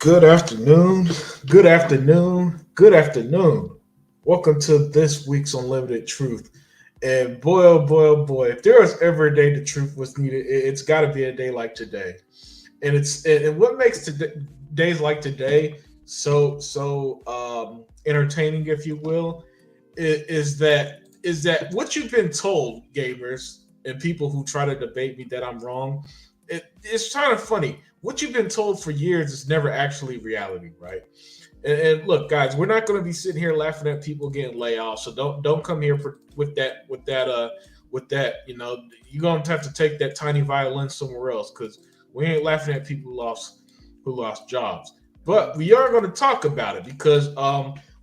Good afternoon. Good afternoon. Good afternoon. Welcome to this week's Unlimited Truth. And boy, oh boy, oh boy, if there was ever a day the truth was needed, it's got to be a day like today. And what makes days like today so entertaining, if you will, is that what you've been told, gamers and people who try to debate me that I'm wrong. It's kind of funny. What you've been told for years is never actually reality, right? And look, guys, we're not going to be sitting here laughing at people getting layoffs. So don't come here with that. You're going to have to take that tiny violin somewhere else because we ain't laughing at people who lost jobs. But we are going to talk about it because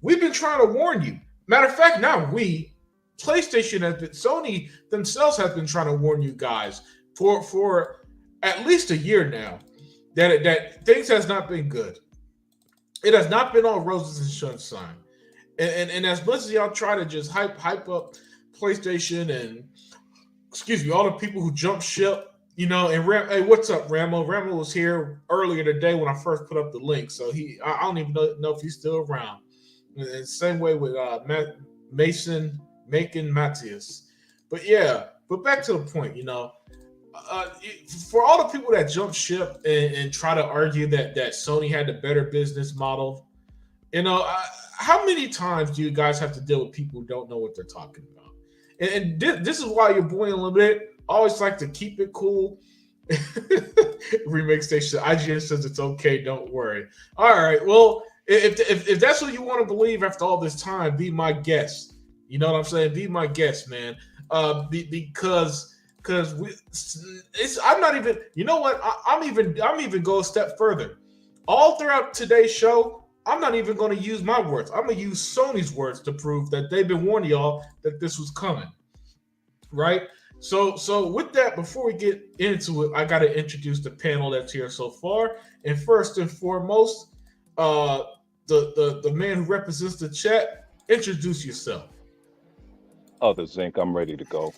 we've been trying to warn you. Matter of fact, not we. PlayStation has been, Sony themselves has been trying to warn you guys for at least a year now that things has not been good. It has not been all roses and sunshine. And as much as y'all try to just hype up PlayStation and excuse me, all the people who jump ship, and hey, what's up, Ramo? Ramo was here earlier today when I first put up the link, so I don't even know if he's still around. And same way with Mason, Macon, Matthias. But back to the point, for all the people that jump ship and try to argue that Sony had the better business model, how many times do you guys have to deal with people who don't know what they're talking about? And this is why your boy Unlimited always like to keep it cool. Remake station IGN says it's okay, don't worry. All right, well, if that's what you want to believe after all this time, be my guest. You know what I'm saying? Be my guest, man. Because I'm not even. You know what? I'm even go a step further. All throughout today's show, I'm not even going to use my words. I'm going to use Sony's words to prove that they've been warning y'all that this was coming. Right? So with that, before we get into it, I got to introduce the panel that's here so far. And first and foremost, the man who represents the chat. Introduce yourself. Other Zinc, I'm ready to go.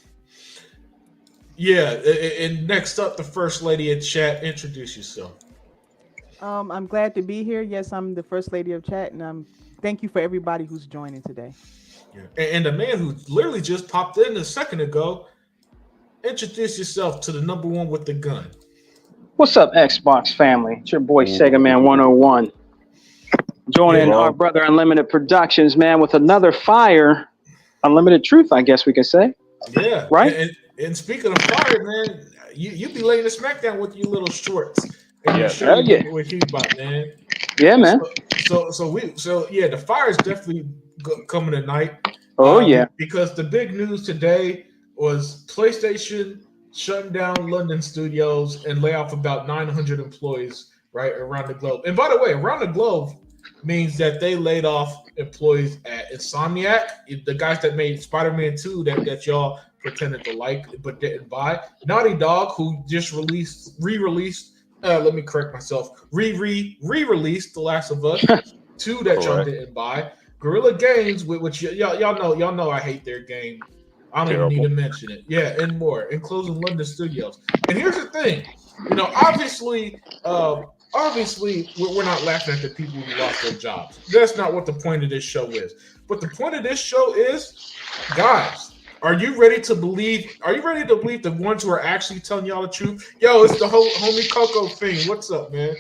Yeah, and next up, the first lady in chat. Introduce yourself. I'm glad to be here. Yes, I'm the first lady of chat, and thank you for everybody who's joining today. Yeah. And the man who literally just popped in a second ago. Introduce yourself to the number one with the gun. What's up, Xbox family? It's your boy Sega Man 101. Joining our brother Unlimited Productions, man, with another fire. Unlimited truth, I guess we can say. Yeah. Right? And speaking of fire, man, you be laying the smackdown with your little shorts. And yeah. What he about, man. Yeah, man. So the fire is definitely coming tonight. Oh, yeah. Because the big news today was PlayStation shutting down London studios and lay off about 900 employees right around the globe. And by the way, around the globe means that they laid off employees at Insomniac, the guys that made Spider-Man 2 that y'all pretended to like but didn't buy. Naughty Dog, who just re-released The Last of Us 2 that y'all didn't buy. Guerrilla Games, which y'all know I hate their game. I don't even need to mention it. Yeah, and more. And closing London studios. And here's the thing. Obviously, we're not laughing at the people who lost their jobs. That's not what the point of this show is. But the point of this show is, guys, are you ready to believe the ones who are actually telling y'all the truth? Yo, it's the whole homie Coco thing. What's up, man?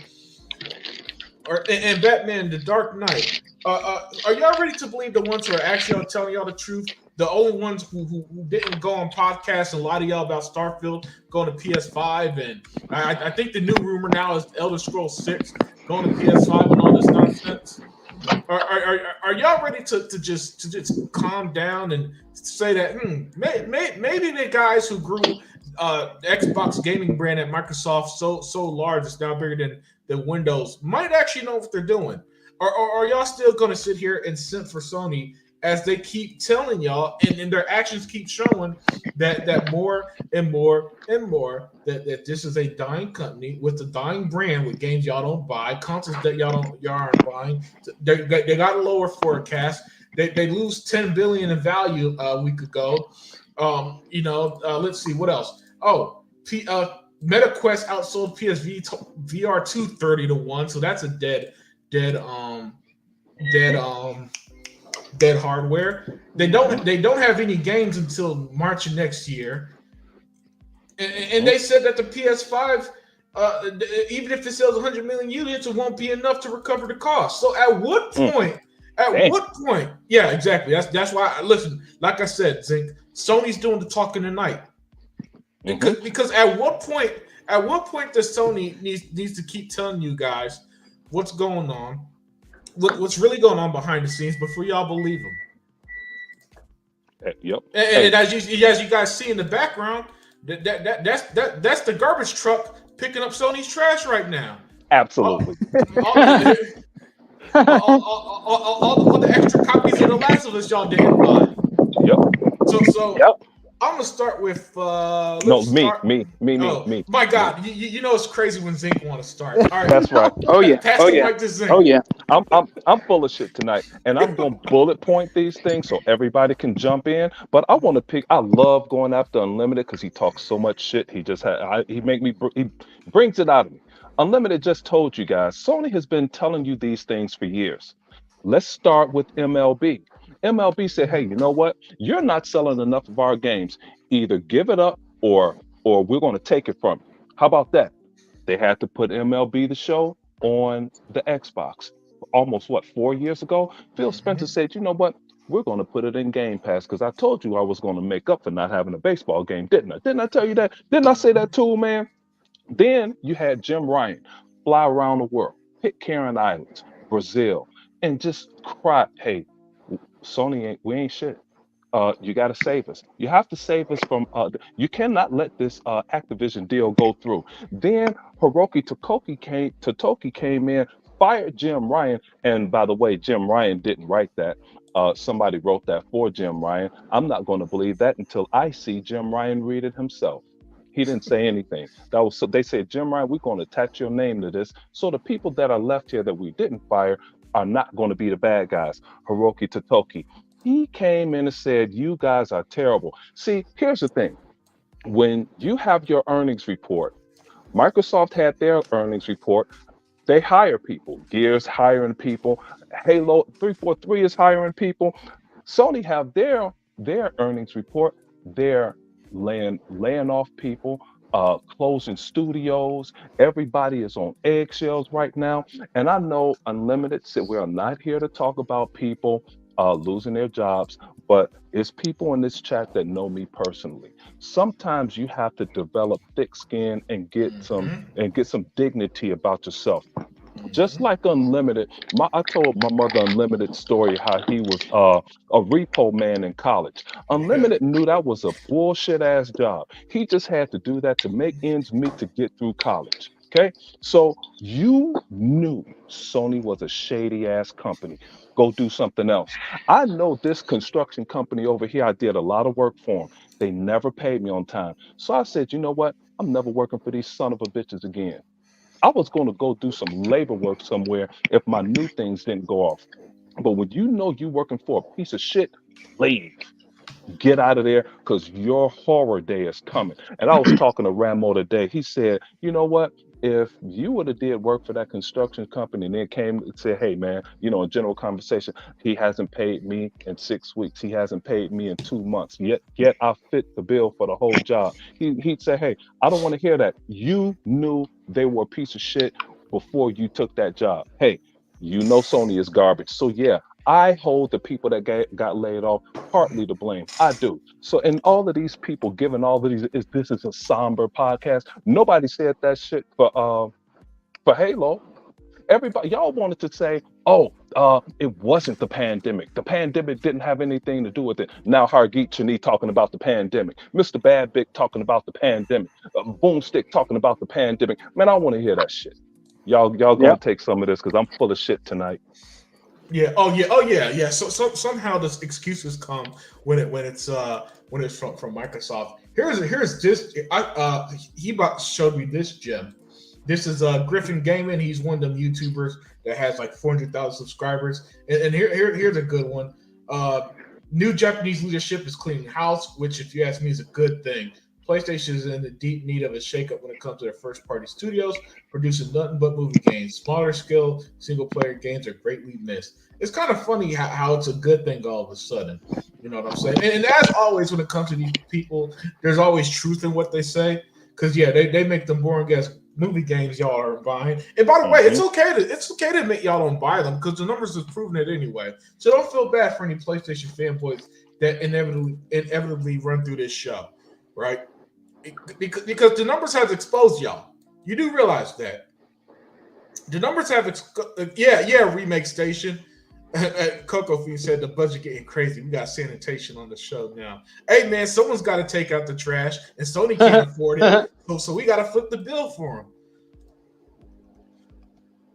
And Batman, The Dark Knight. Are y'all ready to believe the ones who are actually telling y'all the truth? The only ones who didn't go on podcasts and lie to y'all about Starfield going to PS5, and I think the new rumor now is Elder Scrolls 6 going to PS5 and all this nonsense. Are y'all ready to just calm down and say that maybe the guys who grew the Xbox gaming brand at Microsoft so large it's now bigger than Windows might actually know what they're doing? Or are y'all still going to sit here and simp for Sony as they keep telling y'all and their actions keep showing that more and more and more that this is a dying company with a dying brand with games y'all don't buy, consoles that y'all aren't buying. They got a lower forecast. They lose $10 billion in value a week ago. Let's see what else. MetaQuest outsold PSV VR2 30-1, so that's a dead hardware. They don't have any games until March of next year, and they said that the PS5, even if it sells 100 million units, it won't be enough to recover the cost. So at what point? What point? Yeah, exactly. That's why. Listen, like I said, Zink, Sony's doing the talking tonight. Because at what point does Sony needs to keep telling you guys what's going on, what's really going on behind the scenes before y'all believe them? Yep. And as you guys see in the background, that's the garbage truck picking up Sony's trash right now. Absolutely. All the extra copies of The Last of Us y'all didn't buy. Yep. So I'm gonna start with me. My God, you know it's crazy when Zink want to start. All right, That's right. Pass the mic to Zink. I'm full of shit tonight, and I'm gonna bullet point these things so everybody can jump in. But I want to pick. I love going after Unlimited because he talks so much shit. He brings it out of me. Unlimited just told you guys. Sony has been telling you these things for years. Let's start with MLB. MLB said, hey, you know what? You're not selling enough of our games. Either give it up or we're going to take it from you. How about that? They had to put MLB The Show on the Xbox. Almost, 4 years ago? Phil Spencer said, you know what? We're going to put it in Game Pass because I told you I was going to make up for not having a baseball game, didn't I? Didn't I tell you that? Didn't I say that too, man? Then you had Jim Ryan fly around the world, Pitcairn Islands, Brazil, and just cry, hey, Sony we ain't shit. You got to save us. You have to save us from. You cannot let this Activision deal go through. Then Hiroki Totoki came in, fired Jim Ryan, and by the way, Jim Ryan didn't write that. Somebody wrote that for Jim Ryan. I'm not going to believe that until I see Jim Ryan read it himself. He didn't say anything. So they said, Jim Ryan, we're going to attach your name to this. So the people that are left here that we didn't fire are not going to be the bad guys. Hiroki Totoki. He came in and said, you guys are terrible. See, here's the thing. When you have your earnings report, Microsoft had their earnings report. They hire people. Gears hiring people. Halo 343 is hiring people. Sony have their earnings report. They're laying off people, closing studios. Everybody is on eggshells right now. And I know Unlimited said we are not here to talk about people losing their jobs, but it's people in this chat that know me personally. Sometimes you have to develop thick skin and get some dignity about yourself. Just like Unlimited, I told my mother Unlimited story how he was a repo man in college. Unlimited knew that was a bullshit ass job. He just had to do that to make ends meet to get through college. Okay, so you knew Sony was a shady ass company. Go do something else. I know this construction company over here. I did a lot of work for them. They never paid me on time. So I said, you know what? I'm never working for these son of a bitches again. I was going to go do some labor work somewhere if my new things didn't go off. But when you know you're working for a piece of shit, leave. Get out of there because your horror day is coming. And I was talking to Ramo today. He said, you know what? If you would have did work for that construction company and then came and said, hey, man, in general conversation, he hasn't paid me in 6 weeks. He hasn't paid me in 2 months. Yet I fit the bill for the whole job. He'd say, hey, I don't want to hear that. You knew they were a piece of shit before you took that job. Hey, Sony is garbage. So, yeah, I hold the people that got laid off partly to blame. I do. So, and all of these people giving all of these, this is a somber podcast. Nobody said that shit for Halo. Everybody, y'all wanted to say, it wasn't the pandemic. The pandemic didn't have anything to do with it. Now Hargeet Chani talking about the pandemic. Mr. Badbig talking about the pandemic. Boomstick talking about the pandemic. Man, I want to hear that shit. Y'all gonna take some of this because I'm full of shit tonight. Yeah. Oh yeah. So somehow this excuses come when it's from Microsoft. Here's this. He showed me this gem. This is Griffin Gaming. He's one of them YouTubers that has like 400,000 subscribers. And here's a good one. New Japanese leadership is cleaning house, which, if you ask me, is a good thing. PlayStation is in the deep need of a shakeup when it comes to their first-party studios, producing nothing but movie games. Smaller scale single-player games are greatly missed. It's kind of funny how it's a good thing all of a sudden. You know what I'm saying? And as always, when it comes to these people, there's always truth in what they say. Because they make them boring ass movie games y'all are buying. And by the way, it's okay to admit y'all don't buy them because the numbers have proven it anyway. So don't feel bad for any PlayStation fanboys that inevitably run through this show, right? Because the numbers have exposed y'all. You do realize that. The numbers have remake station. Coco Fiend said the budget getting crazy. We got sanitation on the show now. Hey man, someone's got to take out the trash, and Sony can't afford it, so we got to flip the bill for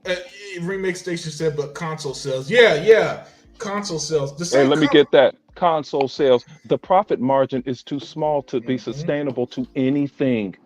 them. Remake Station said, but console sales. Yeah, console sales. Hey, let me get that. Console sales. The profit margin is too small to be sustainable to anything.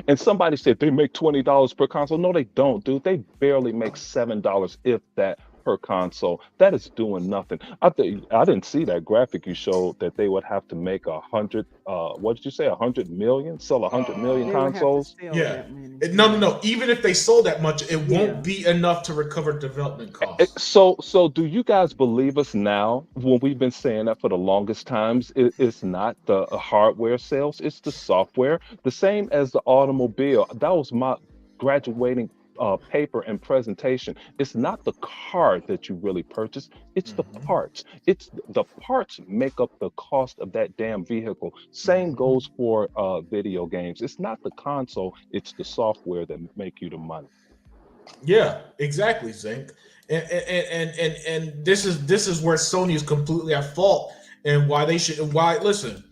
And somebody said they make $20 per console. No, they don't, dude. They barely make $7, if that, per console. That is doing nothing. I didn't see that graphic you showed that they would have to make 100. What did you say? 100 million? Sell 100 million consoles? Yeah. No. Even if they sold that much, it won't be enough to recover development costs. So do you guys believe us now when we've been saying that for the longest times? It's not the hardware sales, it's the software. The same as the automobile. That was my graduating paper and presentation. It's not the car that you really purchase, it's the parts. It's the parts make up the cost of that damn vehicle. Same goes for video games. It's not the console, it's the software that make you the money. Yeah, exactly, Zink. And this is where Sony is completely at fault, and why listen,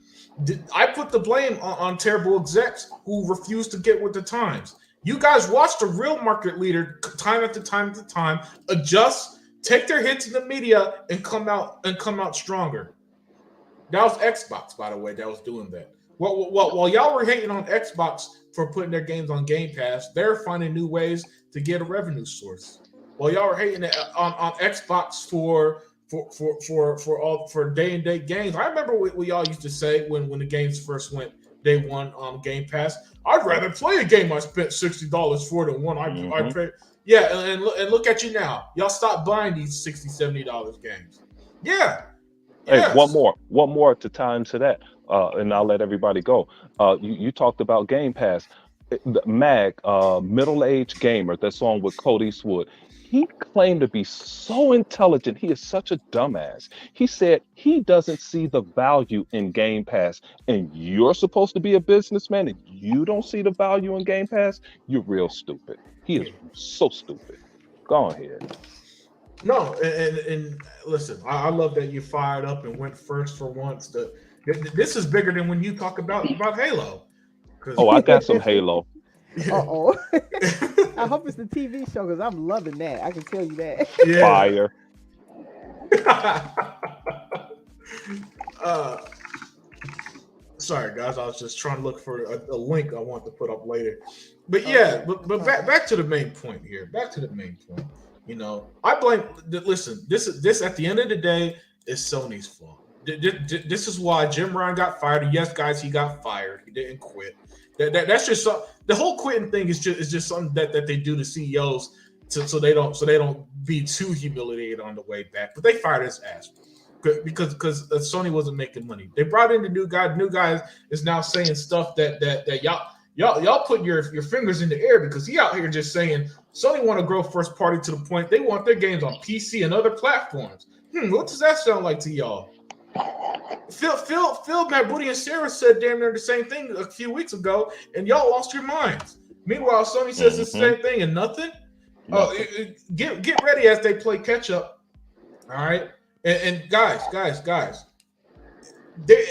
I put the blame on terrible execs who refuse to get with the times. You guys watch the real market leader time after time adjust, take their hits in the media, and come out stronger. That was Xbox, by the way, that was doing that. While y'all were hating on Xbox for putting their games on Game Pass, they're finding new ways to get a revenue source. While y'all were hating on Xbox for day and date games, I remember what y'all used to say when the games first went day one on Game Pass. I'd rather play a game I spent $60 for than one I paid. Yeah, and look at you now. Y'all stop buying these $60, $70 games. Yeah. Hey, yes. one more to tie into that, and I'll let everybody go. You talked about Game Pass. The Mag, middle-aged gamer, that's on with Cody Eastwood. He claimed to be so intelligent. He is such a dumbass. He said he doesn't see the value in Game Pass. And you're supposed to be a businessman and you don't see the value in Game Pass? You're real stupid. He is so stupid. Go ahead. No, and listen, I love that you fired up and went first for once. This is bigger than when you talk about Halo. Oh, I got some Halo. Uh-oh. I hope it's the TV show because I'm loving that. I can tell you that. Yeah. Fire. Sorry, guys. I was just trying to look for a link I want to put up later. But yeah, but back to the main point here. Back to the main point. You know, I blame. Listen, this at the end of the day is Sony's fault. This is why Jim Ryan got fired. And yes, guys, he got fired. He didn't quit. That's just the whole quitting thing is just something that they do to CEOs so they don't be too humiliated on the way back. But they fired his ass because Sony wasn't making money. They brought in the new guy. The new guy is now saying stuff that y'all put your fingers in the air because he out here just saying Sony want to grow first party to the point they want their games on PC and other platforms. What does that sound like to y'all? Phil, Matt Booty, and Sarah said damn near the same thing a few weeks ago, and y'all lost your minds. Meanwhile, Sony says the same thing and nothing. Get ready as they play catch up. All right, and guys, they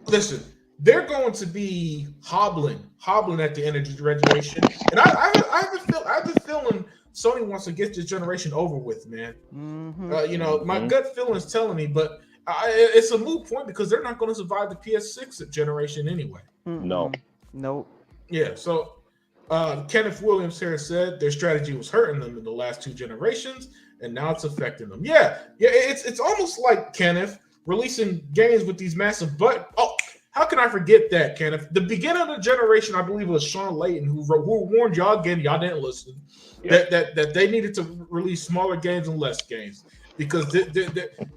listen. They're going to be hobbling at the end of the generation, and I have a feeling Sony wants to get this generation over with, man. My gut feeling is telling me, but it's a moot point because they're not going to survive the PS6 generation anyway. No. Yeah, so Kenneth Williams here said their strategy was hurting them in the last two generations, and now it's affecting them. Yeah, it's almost like Kenneth releasing games with these massive How can I forget that, Kenneth? The beginning of the generation, I believe it was Sean Layton who warned y'all again. Y'all didn't listen. Yep. That they needed to release smaller games and less games because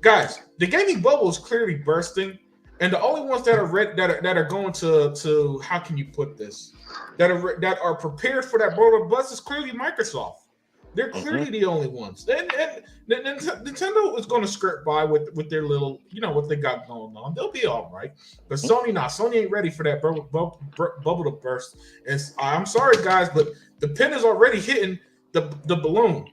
guys, the gaming bubble is clearly bursting, and the only ones that are going to how can you put this that are prepared for that boulder bus is clearly Microsoft. They're clearly the only ones. And Nintendo is going to skirt by with their little, what they got going on. They'll be all right. But Sony not. Sony ain't ready for that bubble to burst. And I'm sorry, guys, but the pin is already hitting the balloon.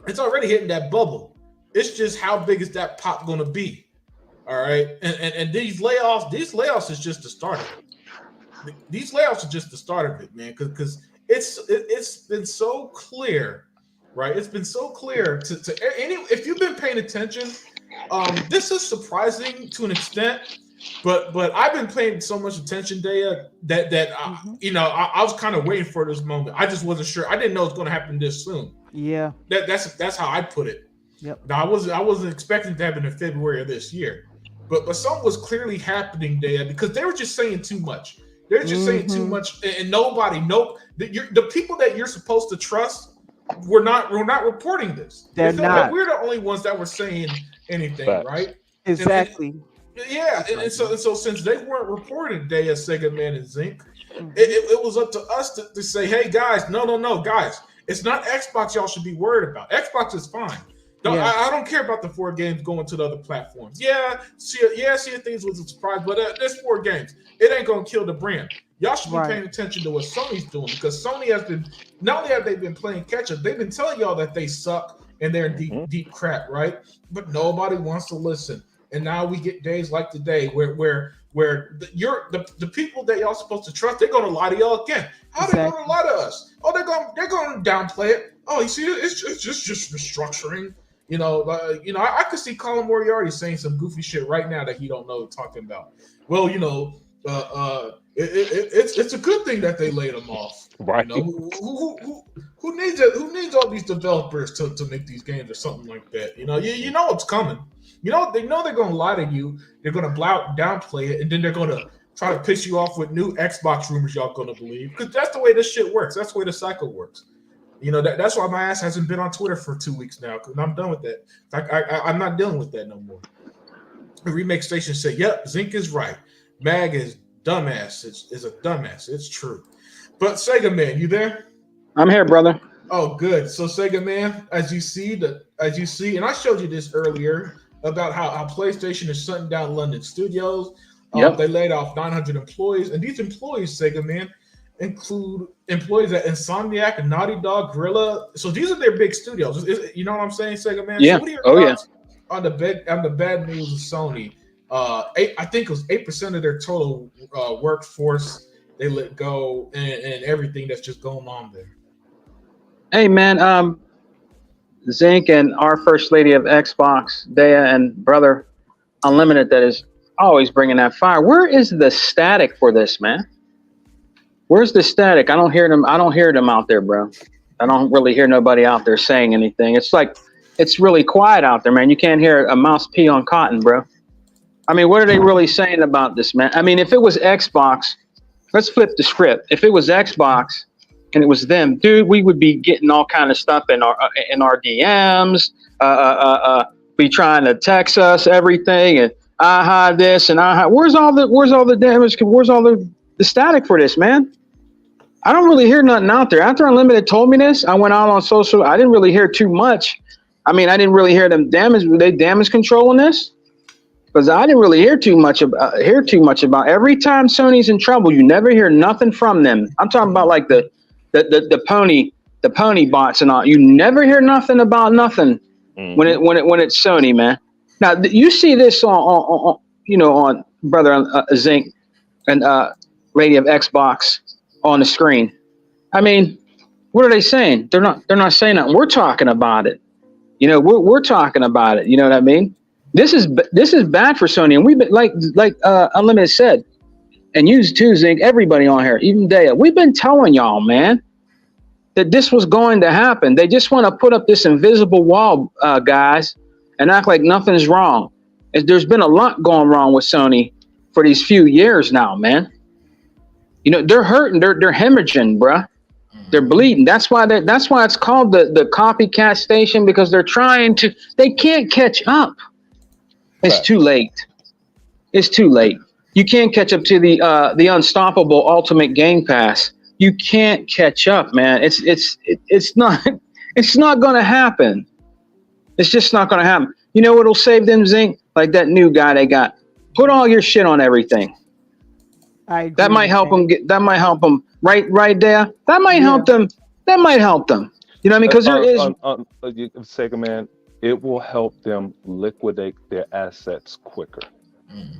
It's already hitting that bubble. It's just how big is that pop going to be? All right. And these layoffs is just the start of it. These layoffs are just the start of it, man, because it's been so clear, right? It's been so clear to any if you've been paying attention. This is surprising to an extent, but I've been paying so much attention, Daya, that I was kind of waiting for this moment. I just wasn't sure. I didn't know it was going to happen this soon. Yeah, that's how I put it. Yep. Now I wasn't expecting to happen in February of this year, but something was clearly happening, Daya, because they were just saying too much. They're just saying too much, and the people that you're supposed to trust, we're not reporting this. They're not. Like we're the only ones that were saying anything, right? Exactly. And so since they weren't reporting today as Sega Man and Zinc, it was up to us to say, hey guys, no, guys, it's not Xbox y'all should be worried about. Xbox is fine. I don't care about the 4 games going to the other platforms. Seeing things was a surprise, but there's 4 games. It ain't gonna kill the brand. Y'all should be paying attention to what Sony's doing because Sony has been not only have they been playing catch up, they've been telling y'all that they suck and they're in deep crap, right? But nobody wants to listen. And now we get days like today where the people that y'all supposed to trust, they're gonna lie to y'all again. How they gonna lie to us? Oh, they're gonna downplay it. Oh, you see, it's just restructuring. I could see Colin Moriarty saying some goofy shit right now that he don't know what talking about. Well, it's a good thing that they laid him off. Right. Who needs all these developers to make these games or something like that? You know it's coming. They know they're gonna lie to you. They're gonna downplay it, and then they're gonna try to piss you off with new Xbox rumors y'all gonna believe. Because that's the way this shit works. That's the way the cycle works. That's why my ass hasn't been on Twitter for 2 weeks now, because I'm done with that. I'm not dealing with that no more. The remake station said, yep, Zinc is right. Mag is dumbass. Is a dumbass. It's true. But Sega Man, you there? I'm here, brother. Oh, good. So Sega Man, as you see, and I showed you this earlier about how PlayStation is shutting down London studios. They laid off 900 employees, and these employees, Sega Man, include employees at Insomniac, Naughty Dog, Gorilla. So these are their big studios. You know what I'm saying, Sega Man? Yeah. So what are your thoughts on the bad news of Sony? I think it was 8% of their total workforce they let go, and everything that's just going on there. Hey man, Zinc and our first lady of Xbox, Daya, and brother Unlimited, that is always bringing that fire. Where is the static for this, man? Where's the static? I don't hear them. I don't hear them out there, bro. I don't really hear nobody out there saying anything. It's like it's really quiet out there, man. You can't hear a mouse pee on cotton, bro. I mean, what are they really saying about this, man? I mean, if it was Xbox, let's flip the script. If it was Xbox and it was them, dude, we would be getting all kind of stuff in our DMs, be trying to text us everything, and this and where's all the damage? Where's all the static for this, man? I don't really hear nothing out there. After Unlimited told me this, I went out on social. I didn't really hear too much. I mean, I didn't really hear them damage controlling this, because I didn't really hear too much about. Every time Sony's in trouble, you never hear nothing from them. I'm talking about like the pony bots and all. You never hear nothing about nothing when it's Sony, man. Now you see this on brother Zinc and lady of Xbox on the screen. I mean, what are they saying? They're not saying that. We're talking about it. We're talking about it. You know what I mean? This is bad for Sony, and we've been like Unlimited said, and you too, Zinc. Everybody on here, even Daya, we've been telling y'all, man, that this was going to happen. They just want to put up this invisible wall, guys, and act like nothing's wrong. There's been a lot going wrong with Sony for these few years now, man. You know, they're hurting, they're hemorrhaging, bruh. They're bleeding. That's why it's called the copycat station, because they can't catch up. It's too late. It's too late. You can't catch up to the unstoppable ultimate Game Pass. You can't catch up, man. It's not gonna happen. It's just not gonna happen. You know what'll save them, Zink? Like that new guy they got. Put all your shit on everything. That might help them right there. That might help them. That might help them. You know what I mean? Because there is Sega man, it will help them liquidate their assets quicker.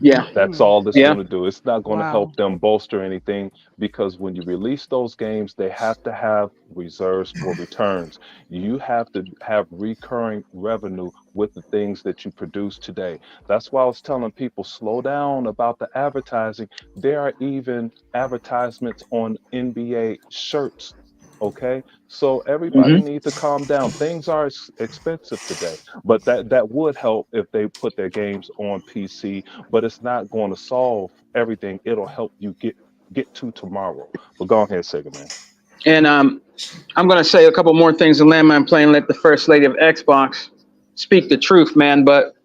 Yeah. That's all it's going to do. It's not going to help them bolster anything, because when you release those games, they have to have reserves for returns. You have to have recurring revenue with the things that you produce today. That's why I was telling people, slow down about the advertising. There are even advertisements on NBA shirts. Okay, so everybody needs to calm down. Things are expensive today, but that would help if they put their games on PC. But it's not going to solve everything. It'll help you get to tomorrow. But go ahead, Sega man. And I'm going to say a couple more things in Landmine Plane. Let the first lady of Xbox speak the truth, man. But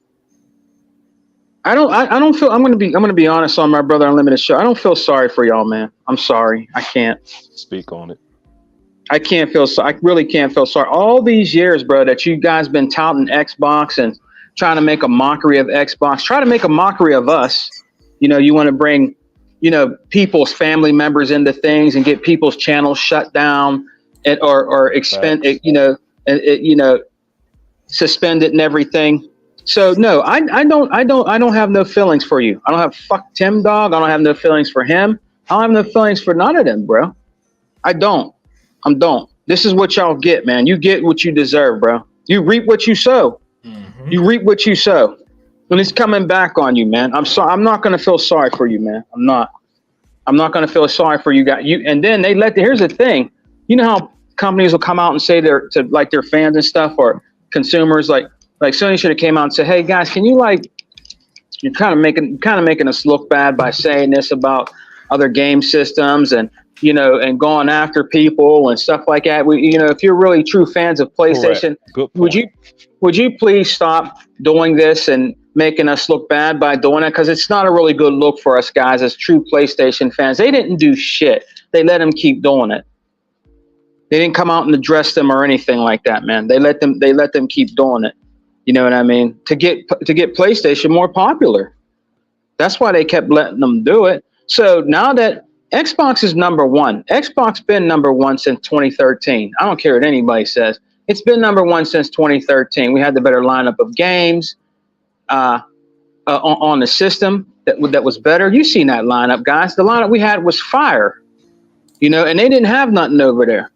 I don't feel. I'm going to be honest on my Brother Unlimited show. I don't feel sorry for y'all, man. I'm sorry. I can't speak on it. I really can't feel sorry. All these years, bro, that you guys been touting Xbox and trying to make a mockery of Xbox, try to make a mockery of us. You know, you want to bring, you know, people's family members into things and get people's channels shut down or expend it, you know, suspend it and everything. So no, I don't have no feelings for you. I don't have fuck Tim dog. I don't have no feelings for him. I don't have no feelings for none of them, bro. I don't. This is what y'all get, man. You get what you deserve, bro. You reap what you sow. You reap what you sow. And it's coming back on you, man. I'm sorry. I'm not going to feel sorry for you, man. I'm not going to feel sorry for you guys. And then here's the thing. You know how companies will come out and say to their fans and stuff, or consumers, like Sony should have came out and said, hey guys, can you you're kind of making us look bad by saying this about other game systems and, you know, and going after people and stuff like that. If you're really true fans of PlayStation, would you please stop doing this and making us look bad by doing it? Because it's not a really good look for us guys as true PlayStation fans. They didn't do shit. They let them keep doing it. They didn't come out and address them or anything like that, man. They let them keep doing it. You know what I mean? To get PlayStation more popular. That's why they kept letting them do it. So now that Xbox is number one. Xbox been number one since 2013. I don't care what anybody says. It's been number one since 2013. We had the better lineup of games on the system that was better. You seen that lineup, guys. The lineup we had was fire, you know, and they didn't have nothing over there.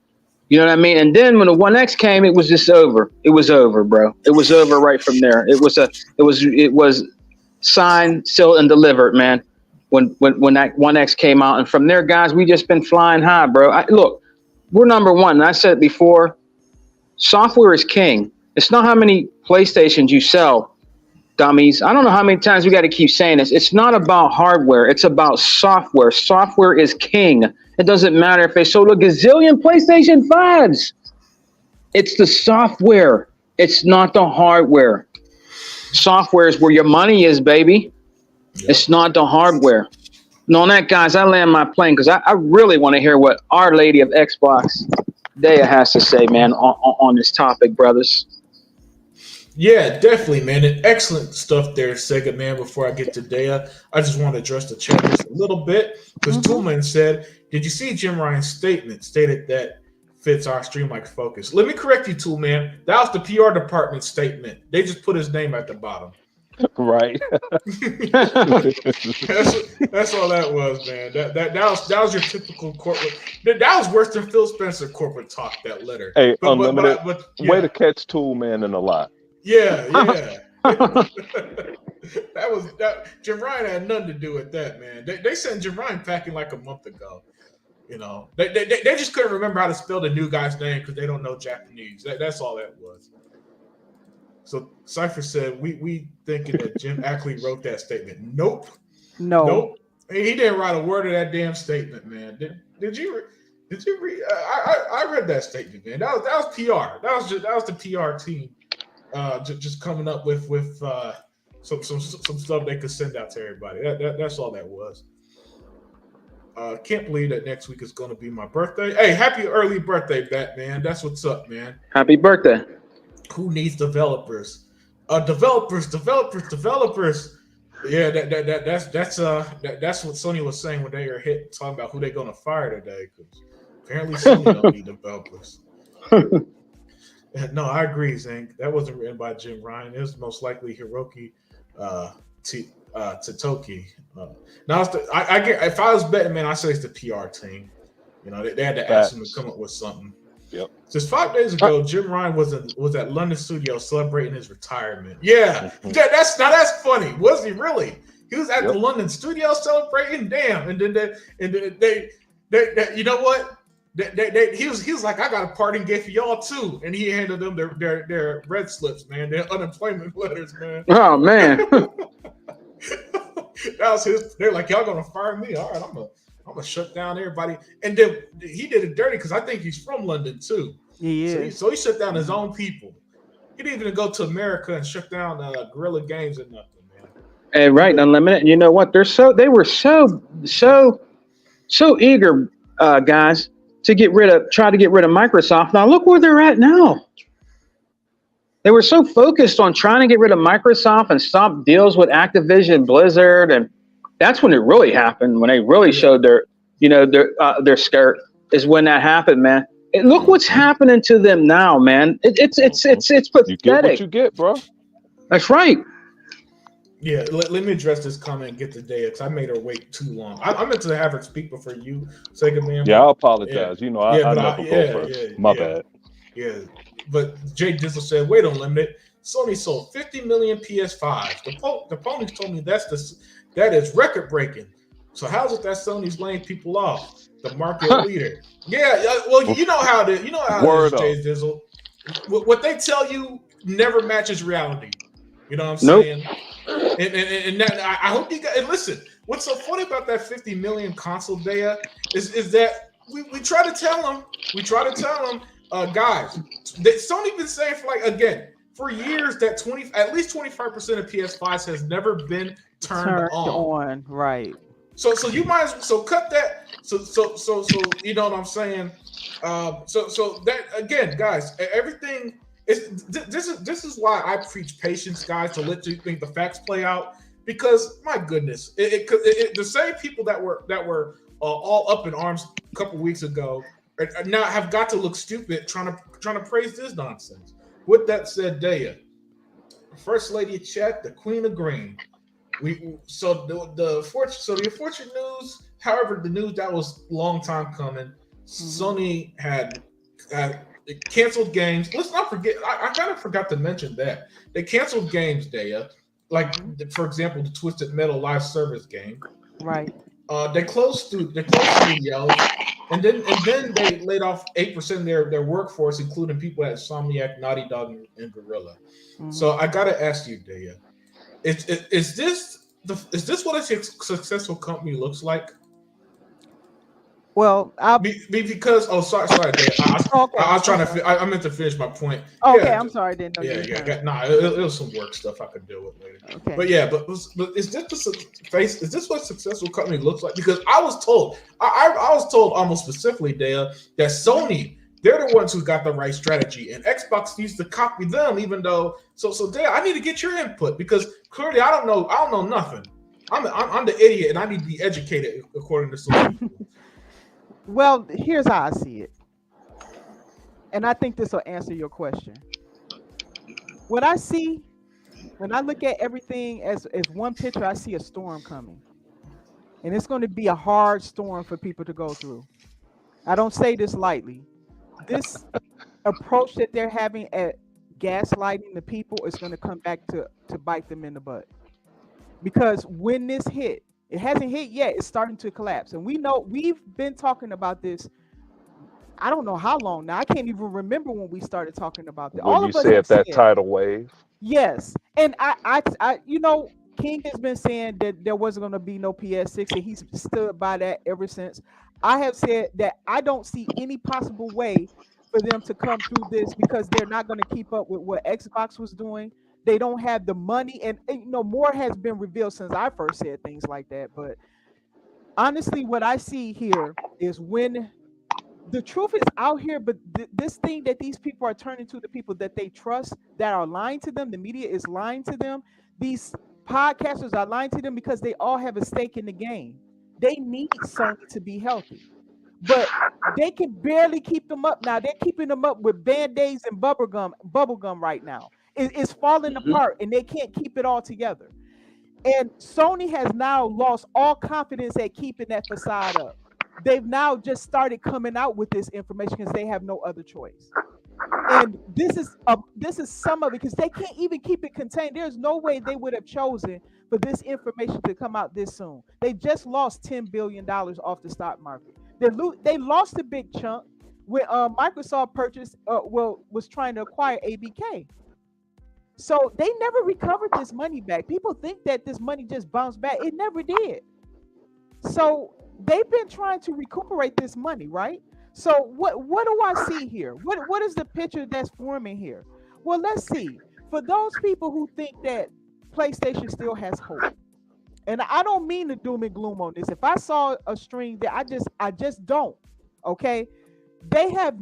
You know what I mean? And then when the One X came, it was just over. It was over, bro. It was over right from there. It was signed, sealed, and delivered, man. When that One X came out, and from there, guys, we just been flying high, bro. Look, we're number one. And I said it before, software is king. It's not how many PlayStations you sell, dummies. I don't know how many times we got to keep saying this. It's not about hardware. It's about software. Software is king. It doesn't matter if they sold a gazillion PlayStation 5s. It's the software. It's not the hardware. Software is where your money is, baby. Yep. It's not the hardware. And on that, guys, I land my plane because I really want to hear what Our Lady of Xbox, Daya, has to say, man, on this topic, brothers. Yeah, definitely, man. And excellent stuff there, Sega, man. Before I get to Daya, I just want to address the chat just a little bit because Toolman said, did you see Jim Ryan's statement stated that fits our stream like focus? Let me correct you, Toolman. That was the PR department statement. They just put his name at the bottom. Right. that's all that was, man. That was your typical corporate. That was worse than Phil Spencer corporate talk. That letter. Hey, Unlimited. Way to catch Tool Man in a lot. Yeah. that Jim Ryan had nothing to do with that, man. They sent Jim Ryan packing like a month ago. You know, they just couldn't remember how to spell the new guy's name because they don't know Japanese. That's all that was. So Cypher said, we thinking that Jim actually wrote that statement. Nope. No. Nope. He didn't write a word of that damn statement, man. Did you? Did you read? I read that statement, man. That was PR. That was the PR team, just coming up with some stuff they could send out to everybody. That's all that was. Can't believe that next week is going to be my birthday. Hey, happy early birthday, Batman. That's what's up, man. Happy birthday. Who needs developers? Developers. Yeah, that's what Sony was saying when they were talking about who they're going to fire today. Because apparently Sony don't need developers. No, I agree, Zink. That wasn't written by Jim Ryan. It was most likely Hiroki Tatoki. Now, I get, if I was betting, man, I say it's the PR team. You know, they had to ask him to come up with something. Yep. Just 5 days ago, Jim Ryan was at London studio celebrating his retirement. Yeah, that's funny. Was he really? He was at the London studio celebrating. Damn, and then they you know what? He was like, I got a parting gift for y'all too, and he handed them their red slips, man, their unemployment letters, man. Oh man. That was his. They're like, y'all gonna fire me? All right, I'm gonna shut down everybody. And then he did it dirty because I think he's from London too. He is. So he shut down his own people. He didn't even go to America and shut down Guerrilla Games or nothing, man. And right, Unlimited. And you know what? They were so eager, guys, to try to get rid of Microsoft. Now look where they're at now. They were so focused on trying to get rid of Microsoft and stop deals with Activision, Blizzard, and that's when it really happened. When they really showed their skirt is when that happened, man. And look what's happening to them now, man. It's pathetic. You get what you get, bro. That's right. Yeah, let me address this comment and get to Daya because I made her wait too long. I meant to have her speak before you, Sega Man. Yeah, I apologize. Yeah. You know, I never go first. My bad. Yeah, but Jake Dizzle said, "Wait, Unlimited. Sony sold 50 million PS5s. The ponies told me that is record breaking. So how's it that Sony's laying people off? The market leader. Yeah. Well, you know how it is. You know how it is, Jake Dizzle. What they tell you never matches reality. You know what I'm saying? And that, I hope you guys listen. What's so funny about that 50 million console data is that we try to tell them. Guys, Sony been saying for years that at least 25% of PS5s has never been turned on. Right. So you might cut that. So you know what I'm saying. So that again, guys, everything is this is why I preach patience, guys, to let you think the facts play out. Because my goodness, the same people that were all up in arms a couple weeks ago now have got to look stupid trying to praise this nonsense. With that said, Daya, First Lady of Chat, the Queen of Green. The unfortunate news. However, the news that was a long time coming. Sony had canceled games. Let's not forget. I kind of forgot to mention that they canceled games, Daya. Like for example, the Twisted Metal live service game. Right. They closed studios, and then they laid off 8% of their workforce, including people at Insomniac, Naughty Dog, and Gorilla. So I gotta ask you, Daya, is this what a successful company looks like? Well, because sorry, Dave. I was trying to. I meant to finish my point. Okay, I'm sorry, didn't know. It was some work stuff I could deal with later. Okay. But is this what a successful company looks like? Because I was told, I was told almost specifically, Dale, that Sony, they're the ones who got the right strategy, and Xbox needs to copy them. Even though, so Dale, I need to get your input because clearly I don't know nothing. I'm the idiot, and I need to be educated according to some people. Well, here's how I see it. And I think this will answer your question. When I look at everything as one picture, I see a storm coming. And it's going to be a hard storm for people to go through. I don't say this lightly. This approach that they're having at gaslighting the people is going to come back to bite them in the butt. Because when this hit, it hasn't hit yet. It's starting to collapse. And we know we've been talking about this. I don't know how long now. I can't even remember when we started talking about this. When you said that tidal wave. Yes. And I King has been saying that there wasn't going to be no PS6, and he's stood by that ever since. I have said that I don't see any possible way for them to come through this because they're not going to keep up with what Xbox was doing. They don't have the money, and more has been revealed since I first said things like that. But honestly, what I see here is when the truth is out here, but this thing that these people are turning to, the people that they trust that are lying to them, the media is lying to them. These podcasters are lying to them because they all have a stake in the game. They need Sony to be healthy, but they can barely keep them up now. They're keeping them up with band-aids and bubblegum right now. It's falling apart, and they can't keep it all together. And Sony has now lost all confidence at keeping that facade up. They've now just started coming out with this information because they have no other choice. And this is some of it because they can't even keep it contained. There's no way they would have chosen for this information to come out this soon. They just lost $10 billion off the stock market. They lost a big chunk when Microsoft was trying to acquire ABK. So they never recovered this money back. People think that this money just bounced back. It never did. So they've been trying to recuperate this money, right? So what do I see here? What is the picture that's forming here? Well, let's see. For those people who think that PlayStation still has hope, and I don't mean to doom and gloom on this. If I saw a string that I just don't. Okay, they have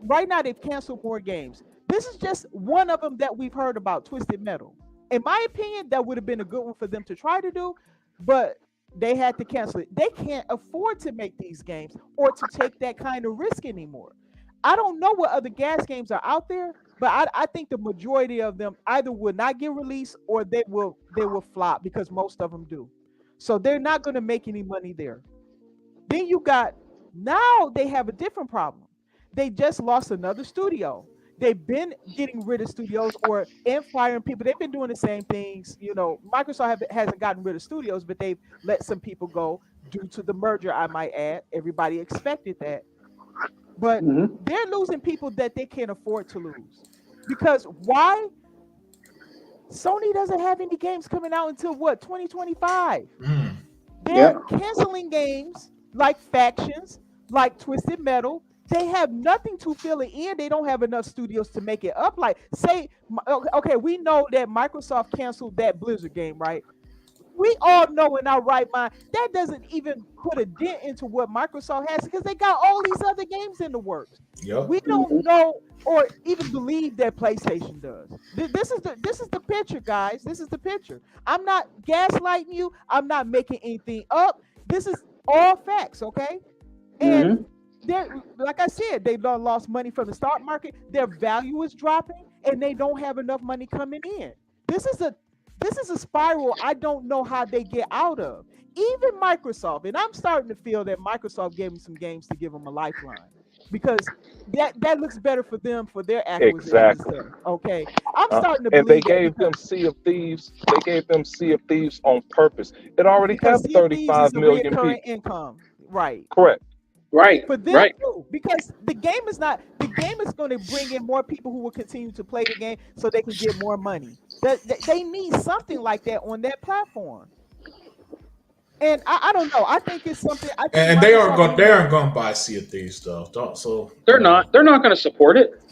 right now. They've canceled more games. This is just one of them that we've heard about, Twisted Metal. In my opinion, that would have been a good one for them to try to do, but they had to cancel it. They can't afford to make these games or to take that kind of risk anymore. I don't know what other gas games are out there, but I think the majority of them either will not get released or they will flop because most of them do. So they're not going to make any money there. Then now they have a different problem. They just lost another studio. They've been getting rid of studios and firing people. They've been doing the same things. Microsoft hasn't gotten rid of studios, but they've let some people go due to the merger, I might add. Everybody expected that. But they're losing people that they can't afford to lose. Because why? Sony doesn't have any games coming out until 2025. They're canceling games like Factions, like Twisted Metal. They have nothing to fill it in. They don't have enough studios to make it up. Like, say, okay, we know that Microsoft canceled that Blizzard game, right? We all know in our right mind that doesn't even put a dent into what Microsoft has because they got all these other games in the works. Yep. We don't know or even believe that PlayStation does. This is the picture, guys. This is the picture. I'm not gaslighting you. I'm not making anything up. This is all facts, okay? And they're, like I said, they've lost money from the stock market. Their value is dropping, and they don't have enough money coming in. This is a spiral I don't know how they get out of. Even Microsoft, and I'm starting to feel that Microsoft gave them some games to give them a lifeline because that looks better for them for their acquisitions. Exactly. Okay, I'm starting to and believe they gave them Sea of Thieves. They gave them Sea of Thieves on purpose. It already has 35 million people. Income, right? Correct. Right. For them too, because the game is going to bring in more people who will continue to play the game so they can get more money. They need something like that on that platform. And I don't know. I think it's something. And they aren't going to buy Sea of Thieves stuff. They're not going to support it.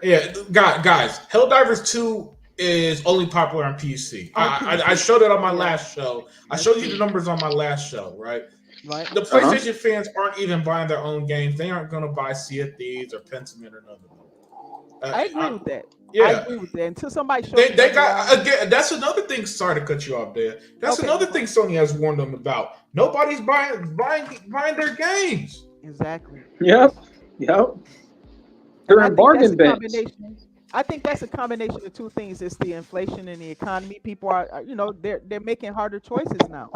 Yeah, guys. Helldivers 2 is only popular on PC. I showed it on my last show. I showed you the numbers on my last show, right? Right. The PlayStation fans aren't even buying their own games. They aren't going to buy Sea of Thieves or Pentiment or none of them. I agree with that. Yeah, I agree with that. Until somebody shows they got again. That's another thing. Sorry to cut you off there. That's another thing Sony has warned them about. Nobody's buying their games. Exactly. Yep. They're in bargain bins. I think that's a combination of two things. It's the inflation and the economy. People are they're making harder choices now.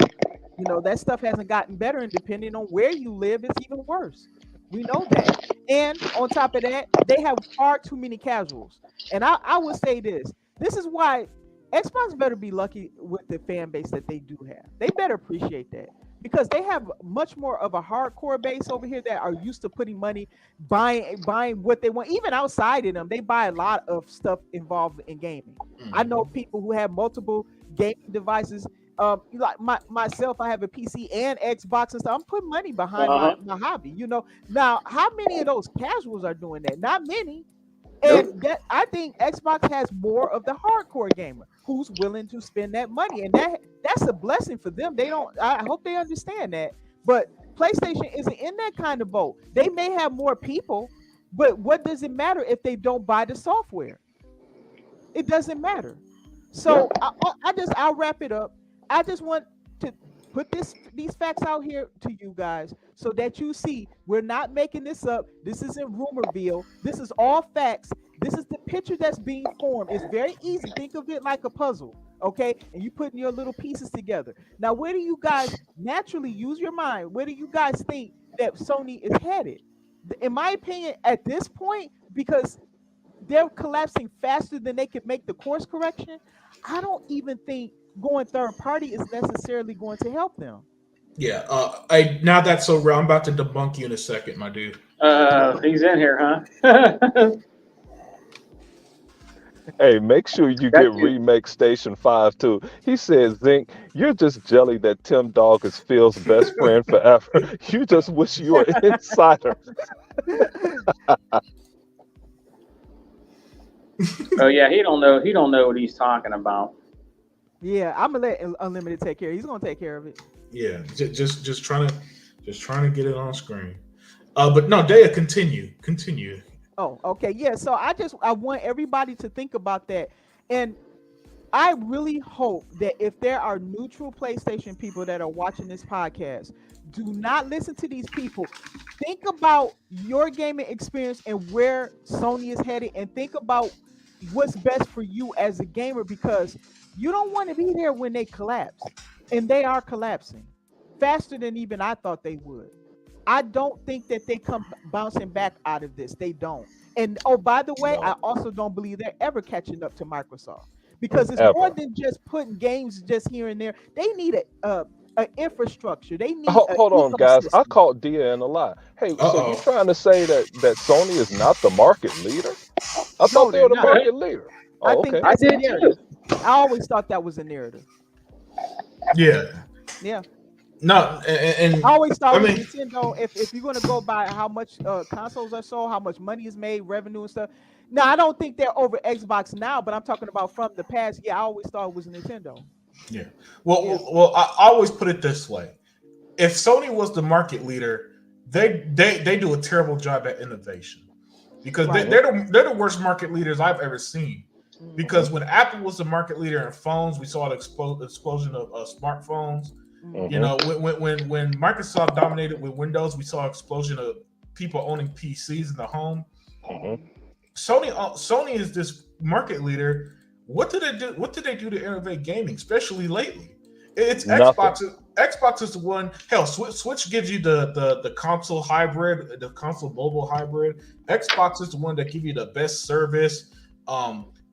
That stuff hasn't gotten better, and depending on where you live, it's even worse. We know that. And on top of that, they have far too many casuals. And I would say this is why Xbox better be lucky with the fan base that they do have. They better appreciate that because they have much more of a hardcore base over here that are used to putting money, buying what they want. Even outside of them, they buy a lot of stuff involved in gaming. I know people who have multiple gaming devices. Like myself, I have a PC and Xbox and stuff. I'm putting money behind my hobby. You know, now how many of those casuals are doing that? Not many. And Nope. that I think Xbox has more of the hardcore gamer who's willing to spend that money, and that's a blessing for them. They don't. I hope they understand that. But PlayStation isn't in that kind of boat. They may have more people, but what does it matter if they don't buy the software? It doesn't matter. So I'll wrap it up. I just want to put these facts out here to you guys so that you see we're not making this up. This isn't rumorville. This is all facts. This is the picture that's being formed. It's very easy. Think of it like a puzzle, okay? And you putting your little pieces together. Now, where do you guys naturally use your mind? Where do you guys think that Sony is headed? In my opinion, at this point, because they're collapsing faster than they could make the course correction, I don't even think going third party is necessarily going to help them. Yeah. Now that's so real. I'm about to debunk you in a second, my dude. He's in here, huh? Hey, make sure you get Remake Station 5 too. He says, Zinc, you're just jelly that Tim Dog is Phil's best friend forever. You just wish you were an insider. Oh yeah, he don't know what he's talking about. Yeah, I'm gonna let Unlimited take care. He's gonna take care of it. Yeah, just trying to get it on screen. But no, Dea, continue. Oh, okay. Yeah, so I want everybody to think about that. And I really hope that if there are neutral PlayStation people that are watching this podcast, do not listen to these people. Think about your gaming experience and where Sony is headed, and think about what's best for you as a gamer, because you don't want to be there when they collapse. And they are collapsing faster than even I thought they would. I don't think that they come bouncing back out of this. They don't. And oh, by the way, I also don't believe they're ever catching up to Microsoft, because it's more than just putting games just here and there. They need an infrastructure. They need. Hold on, guys. I caught Dia in a lie. Hey, so you're trying to say that Sony is not the market leader? I thought they were the market leader. Oh, okay. I did too. I always thought that was a narrative. Yeah. No, and I always thought Nintendo, if you're going to go by how much consoles are sold, how much money is made, revenue and stuff. Now, I don't think they're over Xbox now, but I'm talking about from the past. Yeah, I always thought it was Nintendo. Yeah. Well, I always put it this way. If Sony was the market leader, they do a terrible job at innovation, because they're the worst market leaders I've ever seen. Because when Apple was the market leader in phones, we saw the explosion of smartphones. You know, when Microsoft dominated with Windows, we saw an explosion of people owning PCs in the home. Sony is this market leader. What did they do? What did they do to innovate gaming, especially lately? It's Xbox. Xbox is the one. Hell, Switch gives you the console hybrid, the console mobile hybrid. Xbox is the one that gives you the best service.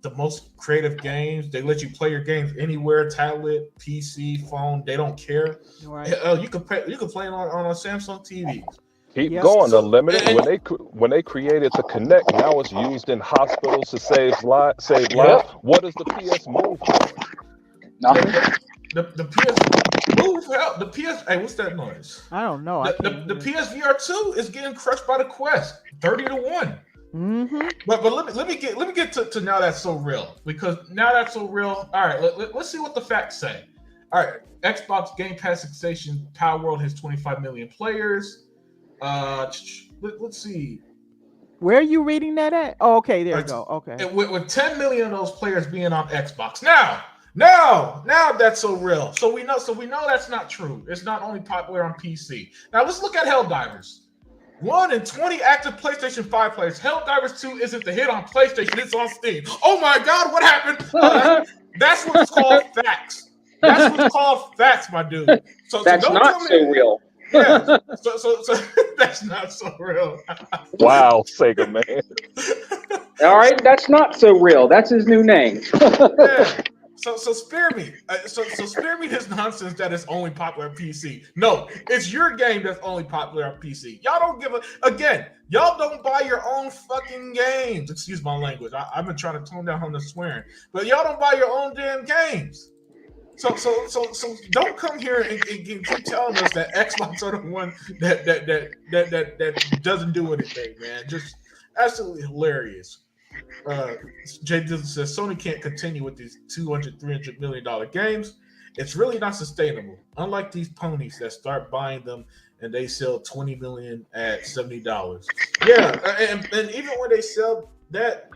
The most creative games. They let you play your games anywhere, tablet, PC, phone. They don't care. Right. You can play on a Samsung TV. Keep going, Unlimited. When they created the Kinect, now it's used in hospitals to save lives. What is the PS Move doing? The PS Move help. The PS. Hey, what's that noise? I don't know. The PSVR 2 is getting crushed by the Quest, 30-1. But let me get to Now That's So Real, because Now That's So Real. All right, let's see what the facts say. All right, Xbox Game Pass sensation Power World has 25 million players. Let's see. Where are you reading that at? Oh, okay, there you go. Okay, and with 10 million of those players being on Xbox now that's so real. So we know that's not true. It's not only popular on PC. Now let's look at Helldivers. 1 in 20 active PlayStation 5 players. Helldivers 2 isn't the hit on PlayStation. It's on Steam. Oh my God, what happened? That's what's called facts. That's what's called facts, my dude. So that's not so real. Yeah. So that's not so real. Wow, Sega man. All right, that's not so real. That's his new name. Yeah. So spare me. So spare me this nonsense that it's only popular on PC. No, it's your game that's only popular on PC. Y'all don't y'all don't buy your own fucking games. Excuse my language. I've been trying to tone down on the swearing, but y'all don't buy your own damn games. So don't come here and keep telling us that Xbox are the one that doesn't do anything, man. Just absolutely hilarious. Jay Dillon says Sony can't continue with these $200-300 million games. It's really not sustainable. Unlike these ponies that start buying them and they sell 20 million at $70. Yeah, and even when they sell that,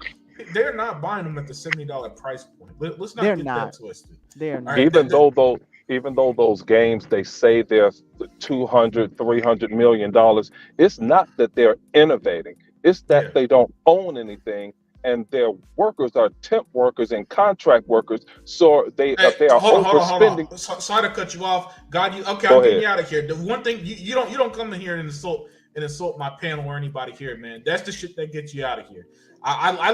they're not buying them at the $70 price point. Let's not get that twisted. They're not. Even though those games they say they're $200-300 million, it's not that they're innovating. It's that they don't own anything, and their workers are temp workers and contract workers, so they are overspending. Hold on. Sorry to cut you off. God, I'm Go getting ahead. you out of here. The one thing you don't come in here and insult my panel or anybody here, man. That's the shit that gets you out of here. I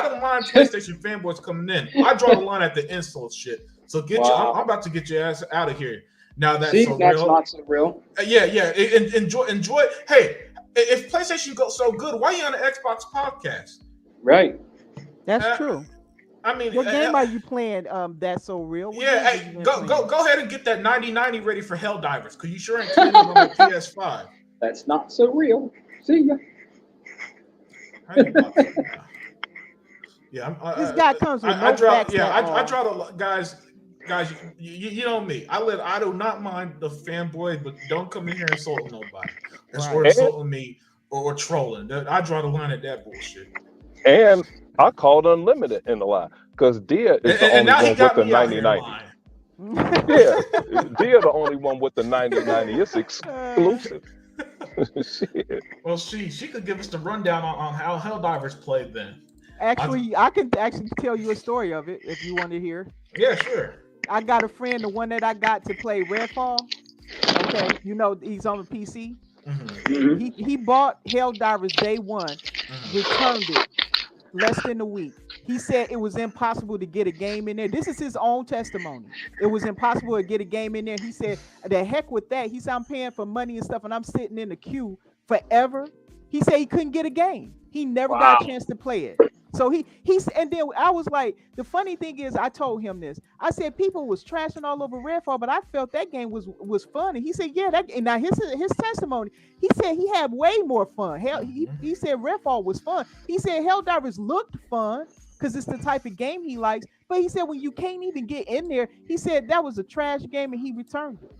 don't mind PlayStation fanboys coming in. I draw the line at the insult shit. So I'm about to get your ass out of here. Now that's so that's real. not so real. Yeah. Enjoy. Hey, if PlayStation goes so good, why are you on the Xbox podcast? Right. That's true. I mean, what game are you playing? That's so real. What go ahead and get that 9090 ready for Helldivers, because you sure ain't playing on the PS5. That's not so real. See ya. Yeah, this guy comes with I draw the guys. You know me. I do not mind the fanboy, but don't come in here insulting nobody or insulting me or trolling. I draw the line at that bullshit. And I called Unlimited in the line because Dia is the only one with the 9090. Yeah, Dia the only one with the 9090. It's exclusive. Shit. Well, she could give us the rundown on how Helldivers played then. Actually, I can actually tell you a story of it if you want to hear. Yeah, sure. I got a friend, the one that I got to play Redfall. Okay, you know he's on the PC. Mm-hmm. He bought Helldivers day one, returned it less than a week. He said it was impossible to get a game in there. This is his own testimony. It was impossible to get a game in there. He said, the heck with that. He said, I'm paying for money and stuff, and I'm sitting in the queue forever. He said he couldn't get a game. He never got a chance to play it. So he's and then I was like, the funny thing is, I told him this. I said people was trashing all over Redfall, but I felt that game was fun. And he said, yeah, and now his testimony, he said he had way more fun. Hell, he said Redfall was fun. He said Helldivers looked fun because it's the type of game he likes. But he said when you can't even get in there, he said that was a trash game and he returned it.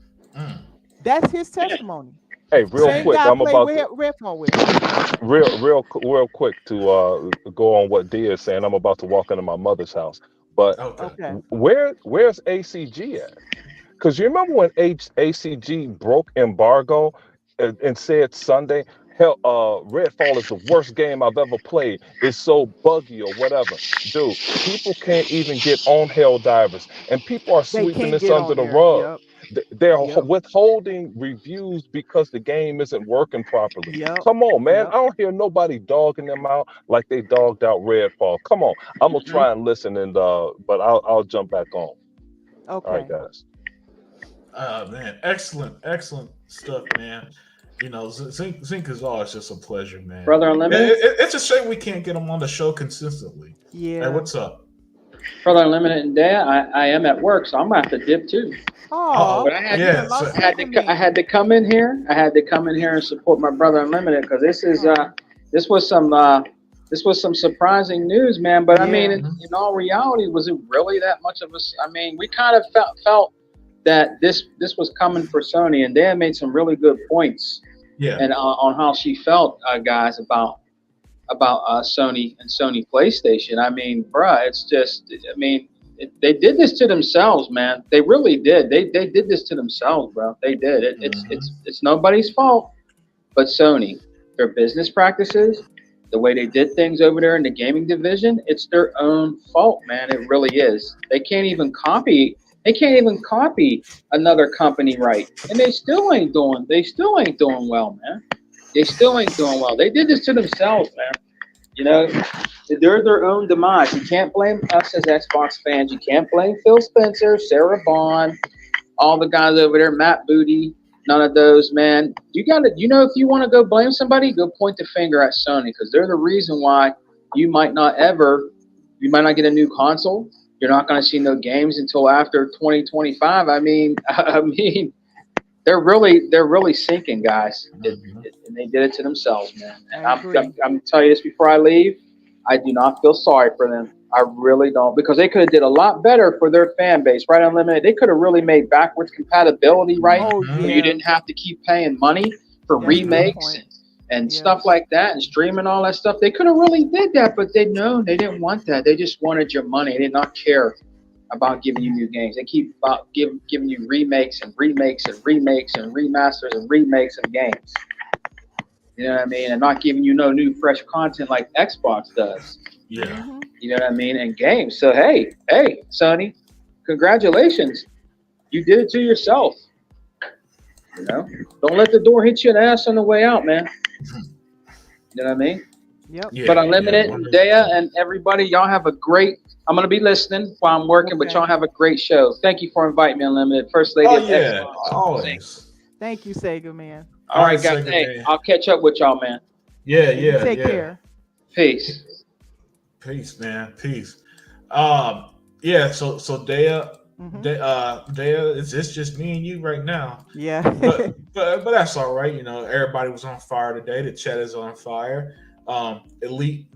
That's his testimony. Hey, real quick, I'm about to Redfall with real quick to go on what Dia is saying. I'm about to walk into my mother's house, but where's ACG at? Because you remember when ACG broke embargo and said Sunday, Redfall is the worst game I've ever played. It's so buggy or whatever. Dude, people can't even get on Helldivers, and people are sweeping this under the rug. Yep. They're withholding reviews because the game isn't working properly. Come on, man. I don't hear nobody dogging them out like they dogged out Redfall. Come on. I'm gonna try and listen, and but I'll jump back on. Okay. All right, guys. Man, excellent stuff, man. You know, Zink is always just a pleasure, man. Brother Unlimited. It's a shame we can't get him on the show consistently. Yeah. Hey, what's up? Brother Unlimited and Dad, I am at work, so I'm gonna have to dip too. But I had to come in here. I had to come in here and support my brother Unlimited because this was some surprising news, man. But I mean, in all reality, was it really that much of a? I mean, we kind of felt that this was coming for Sony, and Dan made some really good points. Yeah. And on how she felt, guys, about Sony and Sony PlayStation. I mean, bruh, it's just. I mean. They did this to themselves, man. They really did. They did this to themselves, bro. They did. It's nobody's fault but Sony. Their business practices, the way they did things over there in the gaming division, it's their own fault, man. It really is. They can't even copy another company right. And they still ain't doing well, man. They still ain't doing well. They did this to themselves, man. You know, they're their own demise. You can't blame us as Xbox fans. You can't blame Phil Spencer, Sarah Vaughn, all the guys over there, Matt Booty, none of those, man. You if you want to go blame somebody, go point the finger at Sony because they're the reason why you might not get a new console. You're not going to see no games until after 2025. I mean, they're really sinking, guys, and they did it to themselves, man. And I'm telling you this before I leave. I do not feel sorry for them. I really don't, because they could have did a lot better for their fan base, right? Unlimited. They could have really made backwards compatibility, right? Oh, yeah. You didn't have to keep paying money for remakes and stuff like that, and streaming all that stuff. They could have really did that, but they didn't want that. They just wanted your money. They did not care about giving you new games. They keep about giving you remakes and remakes and remakes and remasters and remakes of games. You know what I mean? And not giving you no new fresh content like Xbox does. Yeah. You know what I mean? And games. So hey, Sony, congratulations. You did it to yourself. You know? Don't let the door hit you in the ass on the way out, man. You know what I mean? Yep. Yeah, but Unlimited, Dea, and everybody, y'all have a great. I'm gonna be listening while I'm working, but y'all have a great show. Thank you for inviting me, Unlimited. First Lady of Xbox. Always. Thank you, Sega man. All right, guys. Hey, I'll catch up with y'all, man. Yeah. Take care. Peace. Peace, man. Peace. Yeah. So Dea, it's just me and you right now. Yeah. but that's all right. You know, everybody was on fire today. The chat is on fire. Elite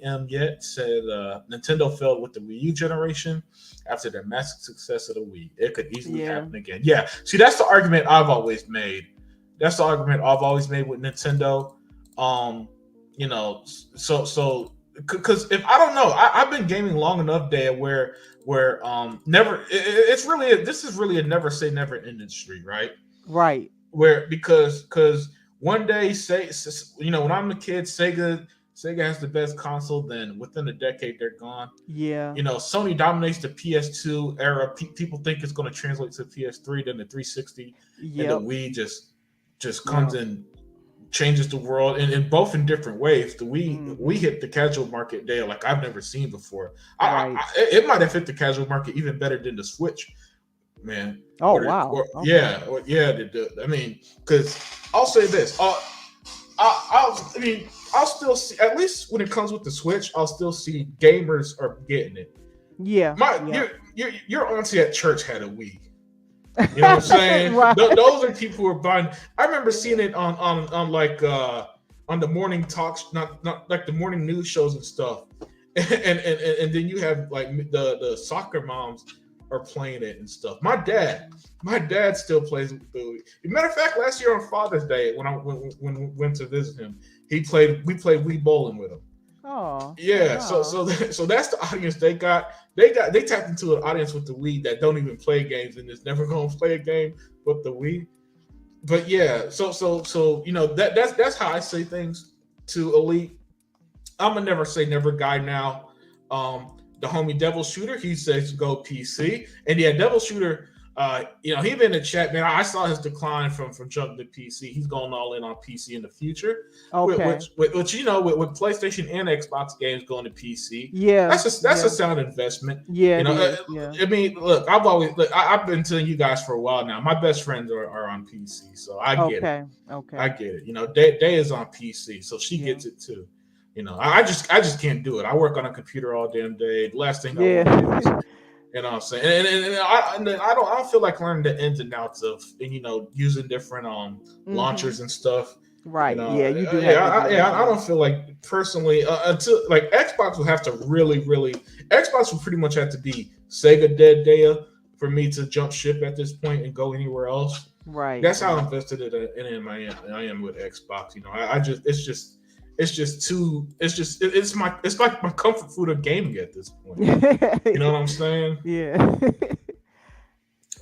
M yet said Nintendo failed with the Wii U generation after their massive success of the Wii. It could easily happen again. Yeah. See, that's the argument I've always made. That's the argument I've always made with Nintendo. You know, so because if I don't know, I've been gaming long enough there where never. This is really a never say never industry, right? Right. Where because one day, when I'm a kid, Sega has the best console. Then within a decade, they're gone. Yeah. You know, Sony dominates the PS2 era. People think it's going to translate to PS3, then the 360, and the Wii just comes and changes the world, and both in different ways. The Wii hit the casual market there like I've never seen before. It might have hit the casual market even better than the Switch. Man. Wow. Yeah. I mean, because I'll say this. I'll still see, at least when it comes with the Switch, I'll still see gamers are getting it. Yeah. Your auntie at church had a Wii. You know what I'm saying? Right. Those are people who are buying. I remember seeing it on like on the morning talks, not like the morning news shows and stuff. And then you have like the soccer moms are playing it and stuff. My dad still plays with the Wii. Matter of fact, last year on Father's Day, when we went to visit him, we played Wii bowling with him. Oh. Yeah. Wow. So that's the audience they got. They tapped into an audience with the Wii that don't even play games and is never gonna play a game but the Wii. But yeah, so you know that's how I say things to Elite. I'm a never say never guy now. The homie Devil Shooter, he says go PC, and yeah, Devil Shooter, he been in the chat, man. I saw his decline from jumping to PC. He's going all in on PC in the future. Okay. Which with PlayStation and Xbox games going to PC. Yeah, that's a sound investment. Yeah, I mean, look, I've been telling you guys for a while now. My best friends are on PC, so I get it. Okay. I get it. You know, Day is on PC, so she gets it too. You know, I just can't do it. I work on a computer all damn day. The last thing I want to do is, you know what I'm saying? And I don't feel like learning the ins and outs of, using different launchers and stuff. Right. You know? Yeah, you do. I don't feel like personally until like Xbox would have to really Xbox would pretty much have to be Sega dead Dea for me to jump ship at this point and go anywhere else. Right. That's how invested in I am with Xbox. You know, it's like my comfort food of gaming at this point. You know what I'm saying? Yeah.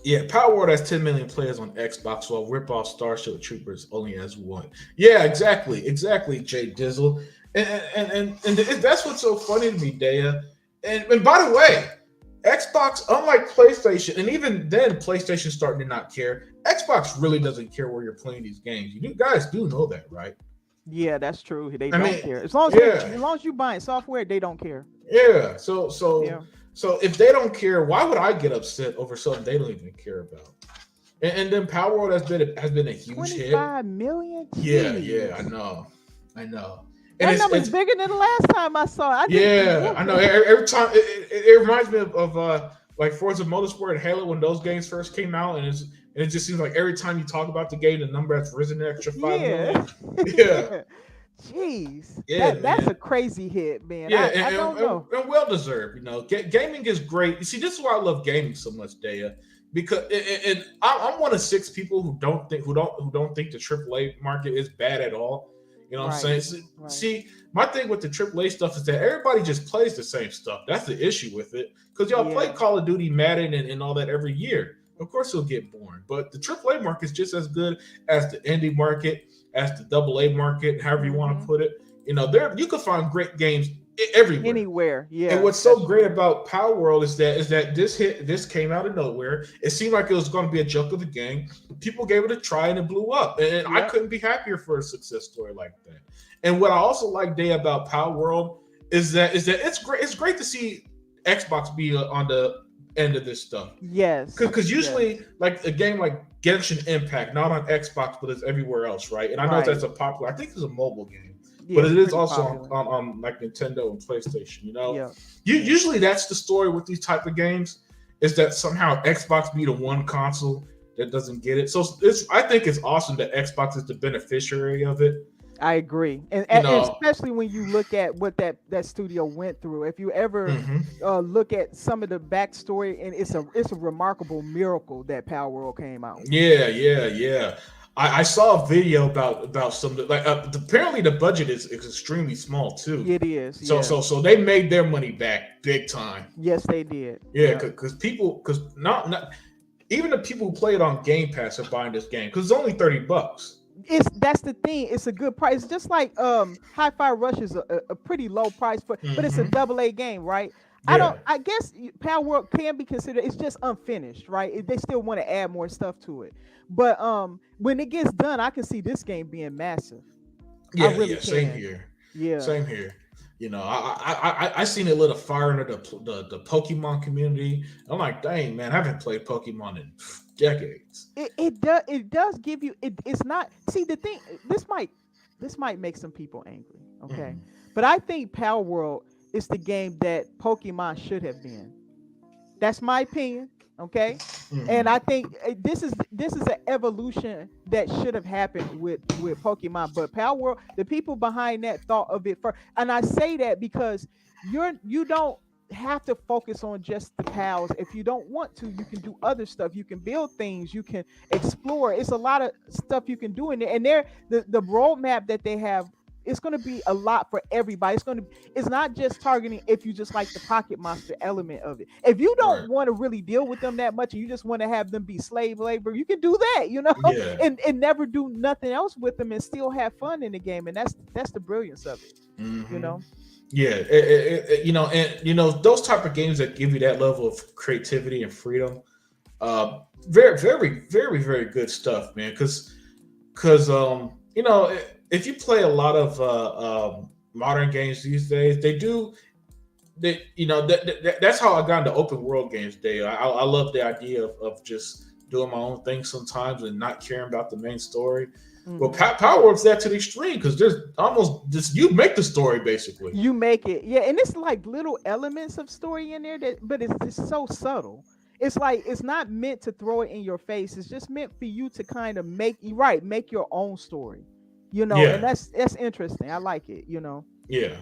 Yeah, Power World has 10 million players on Xbox, while Ripoff Starship Troopers only has 1. Yeah, exactly, Jay Dizzle. And that's what's so funny to me, Dea. And by the way, Xbox, unlike PlayStation, and even then PlayStation's starting to not care, Xbox really doesn't care where you're playing these games. You guys do know that, right? Yeah, that's true. They don't care. As long as you're buying software, they don't care. Yeah. So if they don't care, why would I get upset over something they don't even care about? And then Power World has been a huge hit. 25 million? Yeah, I know. And That number's it's bigger than the last time I saw it. yeah, I know. Every time it reminds me of like Forza Motorsport and Halo when those games first came out, and it just seems like every time you talk about the game, the number has risen an extra 5 million. Yeah, Jeez, yeah, that's man. a crazy hit, man. Yeah, I don't know. and well deserved. You know, gaming is great. You see, this is why I love gaming so much, Daya, because and I'm one of 6 people who don't think the AAA market is bad at all. You know what I'm saying? Right. See, my thing with the AAA stuff is that everybody just plays the same stuff. That's the issue with it, because y'all play Call of Duty, Madden, and all that every year. Of course, it'll get boring. But the AAA market is just as good as the indie market, as the AA market, however you want to put it. You know, you can find great games everywhere, anywhere. Yeah. And what's so great about Power World is that this came out of nowhere. It seemed like it was going to be a joke of a game. People gave it a try and it blew up. And I couldn't be happier for a success story like that. And what I also like, Day, about Power World is that it's great. It's great to see Xbox be on the end of this stuff. Yes. Because usually, like a game like Genshin Impact, not on Xbox, but it's everywhere else, right? And I know that's a popular. I think it's a mobile game. But it is also on like Nintendo and PlayStation, you know. Usually that's the story with these type of games, is that somehow Xbox be the one console that doesn't get it. So I think it's awesome that Xbox is the beneficiary of it. I agree, and especially when you look at what that studio went through. If you ever look at some of the backstory, and it's a remarkable miracle that Power World came out. Yeah. I saw a video about something like apparently the budget is extremely small too. It is. So they made their money back big time. Yes, they did. Yeah, because not even the people who play it on Game Pass are buying this game because it's only $30. That's the thing. It's a good price. It's just like Hi-Fi Rush is a pretty low price, but it's a AA game, right? Yeah. I guess Power World can be considered. It's just unfinished, right? They still want to add more stuff to it, but when it gets done, I can see this game being massive. Yeah, same here. Yeah, same here. You know, I seen it lit a fire under the Pokemon community. I'm like, dang man, I haven't played Pokemon in decades. It does give you. It's not. See, the thing. This might make some people angry. Okay, but I think Power World is the game that Pokemon should have been. That's my opinion. Okay, and I think this is an evolution that should have happened with Pokemon. But Power World, the people behind that thought of it first, and I say that because you don't have to focus on just the pals. If you don't want to, you can do other stuff. You can build things. You can explore. It's a lot of stuff you can do in there. And the roadmap that they have. It's going to be a lot for everybody. It's not just targeting if you just like the pocket monster element of it. If you don't want to really deal with them that much and you just want to have them be slave labor, you can do that, you know, and never do nothing else with them and still have fun in the game. And that's the brilliance of it, you know? Yeah. You know, and you know, those type of games that give you that level of creativity and freedom, very, very, very, very good stuff, man. Cause you know, if you play a lot of modern games these days, that's how I got into open world games. I love the idea of just doing my own thing sometimes and not caring about the main story. Well, Power World's that to the extreme because there's almost just you make the story basically. You make it, yeah, and it's like little elements of story in there but it's just so subtle. It's like it's not meant to throw it in your face. It's just meant for you to kind of make your own story. You know, and that's interesting. I like it, you know. Yeah.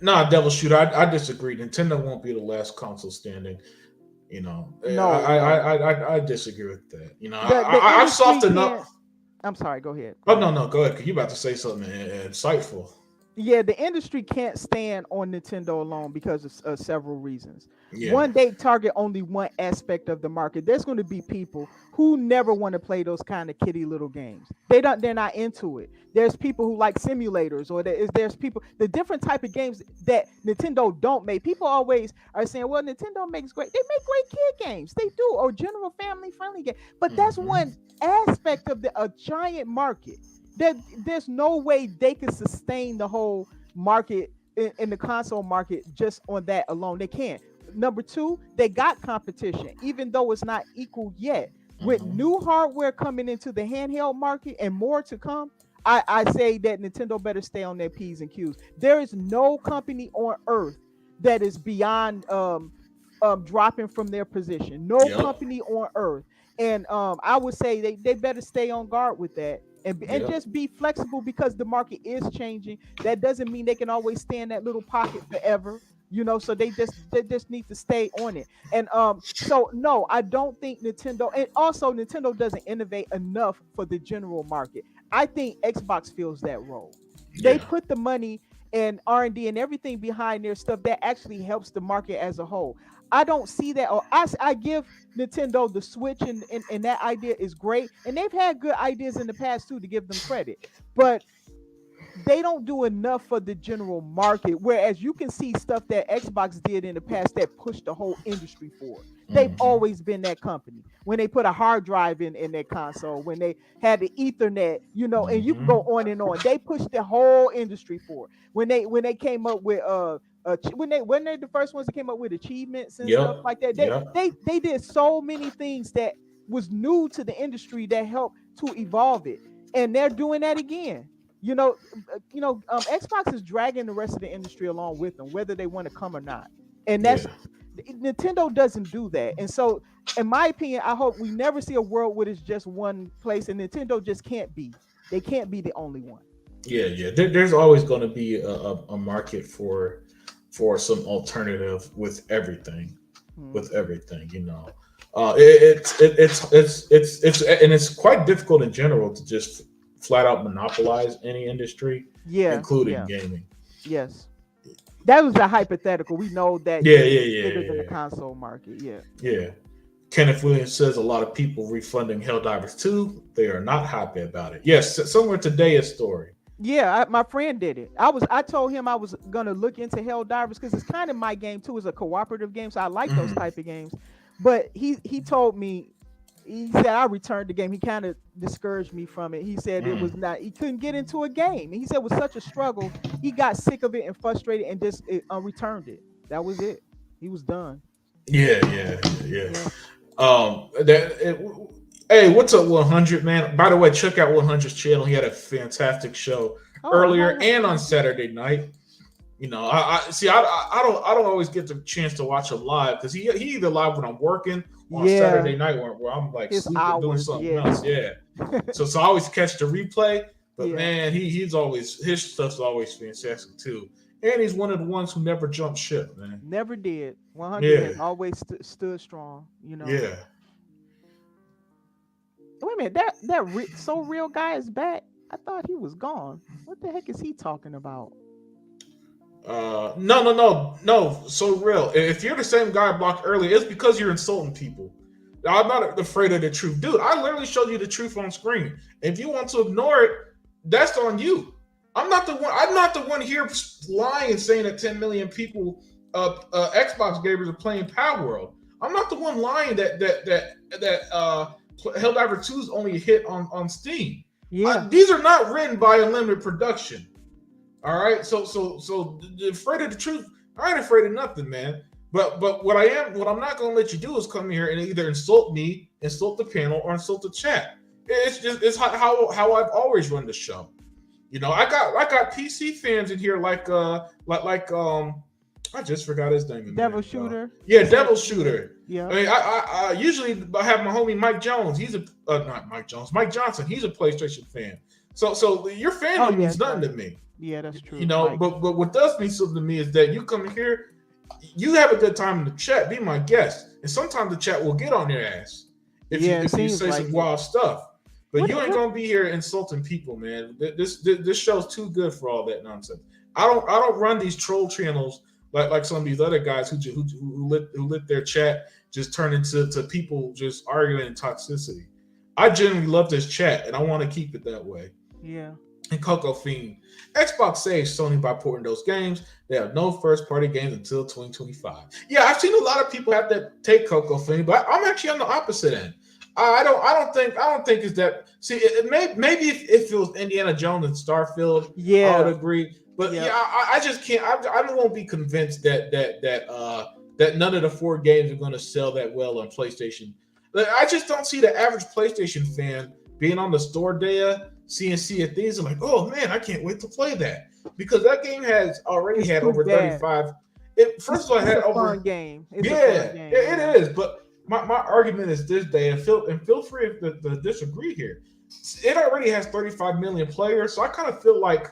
No, Devil Shooter, I disagree. Nintendo won't be the last console standing. You know, no, I disagree with that. You know, I've softened up. I'm sorry. Go ahead. No, go ahead. Cause you about to say something insightful. Yeah, the industry can't stand on Nintendo alone because of several reasons. Yeah. One, they target only one aspect of the market. There's going to be people who never want to play those kind of kiddie little games. They're not into it. There's people who like simulators, or there's people, the different type of games that Nintendo don't make. People always are saying, well, Nintendo makes great. They make great kid games. They do, or general family friendly games. But that's one aspect of a giant market. There's no way they could sustain the whole market in the console market just on that alone. They can't. Number two, they got competition, even though it's not equal yet. With new hardware coming into the handheld market and more to come, I say that Nintendo better stay on their P's and Q's. There is no company on earth that is beyond dropping from their position. No Yep. company on earth. And I would say they better stay on guard with that and Yep. just be flexible, because the market is changing. That doesn't mean they can always stay in that little pocket forever. So they just need to stay on it. And so no, I don't think Nintendo, and also Nintendo doesn't innovate enough for the general market. I think Xbox fills that role. They Yeah. put the money and R&D and everything behind their stuff that actually helps the market as a whole. I don't see that. Or I give Nintendo the Switch, and that idea is great. And they've had good ideas in the past too, to give them credit. But they don't do enough for the general market. Whereas you can see stuff that Xbox did in the past that pushed the whole industry forward. They've always been that company. When they put a hard drive in their console, when they had the Ethernet, and you can go on and on. They pushed the whole industry forward. When they came up with when they the first ones that came up with achievements and stuff like that. They did so many things that was new to the industry that helped to evolve it, and they're doing that again. Xbox is dragging the rest of the industry along with them, whether they want to come or not. And that's Nintendo doesn't do that. And so, in my opinion, I hope we never see a world where it's just one place, and Nintendo just can't be. They can't be the only one. Yeah. There's always going to be a market for some alternative with everything. With everything, it's quite difficult in general to just flat out monopolize any industry, including gaming. Yes, that was a hypothetical. We know that bigger than the console market. Yeah. Kenneth Williams says a lot of people refunding Helldivers 2. They are not happy about it. Yes, somewhere today a story. Yeah, my friend did it. I told him I was gonna look into Helldivers because it's kind of my game too. It's a cooperative game, so I like those type of games. But he told me, he said I returned the game. He kind of discouraged me from it. He said it was not. He couldn't get into a game. He said it was such a struggle. He got sick of it and frustrated and just returned it. That was it. He was done. Yeah. Hey, what's up, 100, man? By the way, check out 100's channel. He had a fantastic show earlier and on Saturday night. I don't always get the chance to watch him live because he either live when I'm working or on Saturday night where I'm like sleeping, doing something else. Yeah. so I always catch the replay. But man, he's always, his stuff's always fantastic too. And he's one of the ones who never jumped ship, man. Never did. 100 has always stood strong. Yeah. Wait a minute, that So Real guy is back. I thought he was gone. What the heck is he talking about? No. So Real. If you're the same guy I blocked earlier, it's because you're insulting people. I'm not afraid of the truth, dude. I literally showed you the truth on screen. If you want to ignore it, that's on you. I'm not the one here lying and saying that 10 million people, Xbox gamers are playing Power World. I'm not the one lying that Helldivers 2 is only a hit on Steam. Yeah, these are not written by Unlimited Production. All right, so afraid of the truth. I ain't afraid of nothing, man. But what I'm not gonna let you do is come here and either insult me, insult the panel, or insult the chat. It's how I've always run the show. I got PC fans in here like I just forgot his name. Devil Shooter. Devil Shooter. Yeah. I mean, I usually have my homie Mike Jones. He's not Mike Jones. Mike Johnson. He's a PlayStation fan. So your fandom means nothing to me. Yeah, that's true. But what does mean something to me is that you come here, you have a good time in the chat. Be my guest, and sometimes the chat will get on your ass if you say some wild stuff. But you ain't gonna be here insulting people, man. This show's too good for all that nonsense. I don't run these troll channels like some of these other guys who let their chat just turn into people just arguing and toxicity. I genuinely love this chat, and I want to keep it that way. Yeah. And Coco Fiend, Xbox saves Sony by porting those games. They have no first-party games until 2025. Yeah, I've seen a lot of people have to take Coco Fiend, but I'm actually on the opposite end. I don't think it's that. See, maybe if it was Indiana Jones and Starfield, I would agree. But I just can't. I won't be convinced that none of the 4 games are going to sell that well on PlayStation. I just don't see the average PlayStation fan being on the store day CNC and things are like, oh man, I can't wait to play that because that game has already had over 35. First of all, it had over fun game. It's yeah, a fun game. it is. But my argument is this day, and feel free to disagree here. It already has 35 million players, so I kind of feel like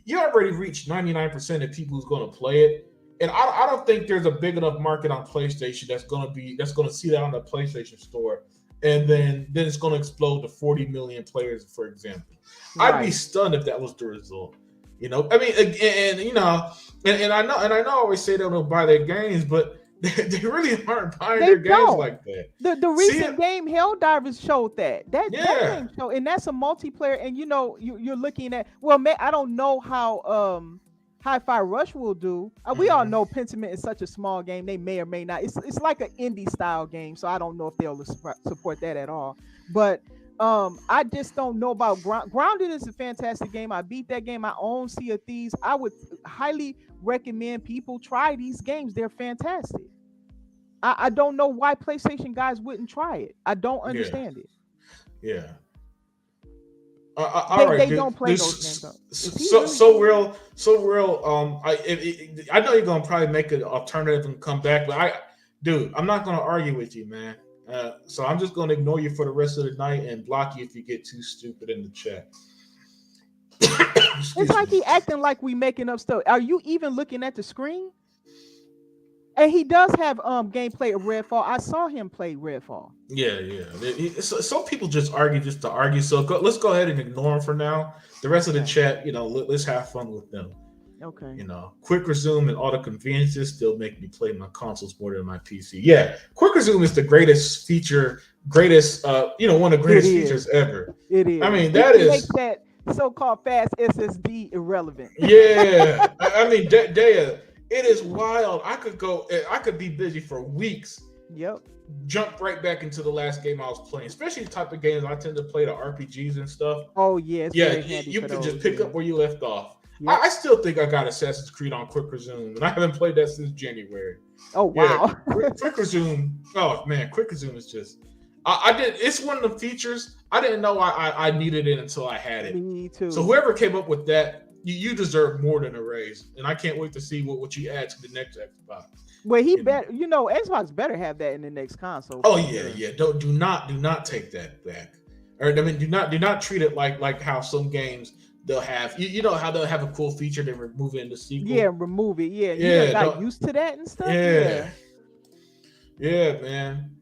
you already reached 99% of people who's going to play it. And I don't think there's a big enough market on PlayStation that's going to see that on the PlayStation Store, and then it's going to explode to 40 million players, for example. Right. I'd be stunned if that was the result. You know, I mean, and you know, and I know I always say they don't buy their games, but they really aren't buying their games like that. The recent game Helldivers showed that game showed, and that's a multiplayer. And you know, you're looking at I don't know how Hi-Fi Rush will do. We all know Pentiment is such a small game; they may or may not. It's like an indie style game, so I don't know if they'll support that at all. But I just don't know about Grounded is a fantastic game. I beat that game. I own Sea of Thieves. I would highly recommend people try these games. They're fantastic. I don't know why PlayStation guys wouldn't try it. I don't understand it. Yeah. They don't play those games. So real. I know you're gonna probably make an alternative and come back, but I'm not gonna argue with you, man. So I'm just going to ignore you for the rest of the night and block you if you get too stupid in the chat. It's like he acting like we making up stuff. Are you even looking at the screen? And he does have gameplay of Redfall. I saw him play Redfall. Yeah. Some people just argue just to argue. So let's go ahead and ignore him for now. The rest of the chat, you know, let's have fun with them. Okay. You know, quick resume and all the conveniences still make me play my consoles more than my PC. Yeah, quick resume is the greatest feature, one of the greatest features ever. It is. I mean, that makes that so-called fast SSD irrelevant. Yeah, I mean, Daya, it is wild. I could be busy for weeks. Yep. Jump right back into the last game I was playing, especially the type of games I tend to play, the RPGs and stuff. Oh yeah, you can just pick up where you left off. Yep. I still think I got Assassin's Creed on Quick Resume, and I haven't played that since January. Oh wow! Yeah, Quick Resume. Oh man, Quick Resume is just. I did. It's one of the features I didn't know I needed it until I had it. Me too. So whoever came up with that, you deserve more than a raise, and I can't wait to see what you add to the next Xbox. Well, Xbox better have that in the next console. Oh yeah. Do not take that back. Or I mean, do not treat it like how some games. They'll have you know how they'll have a cool feature they remove it in the sequel. Yeah, remove it. Yeah, you got used to that and stuff. Yeah, man.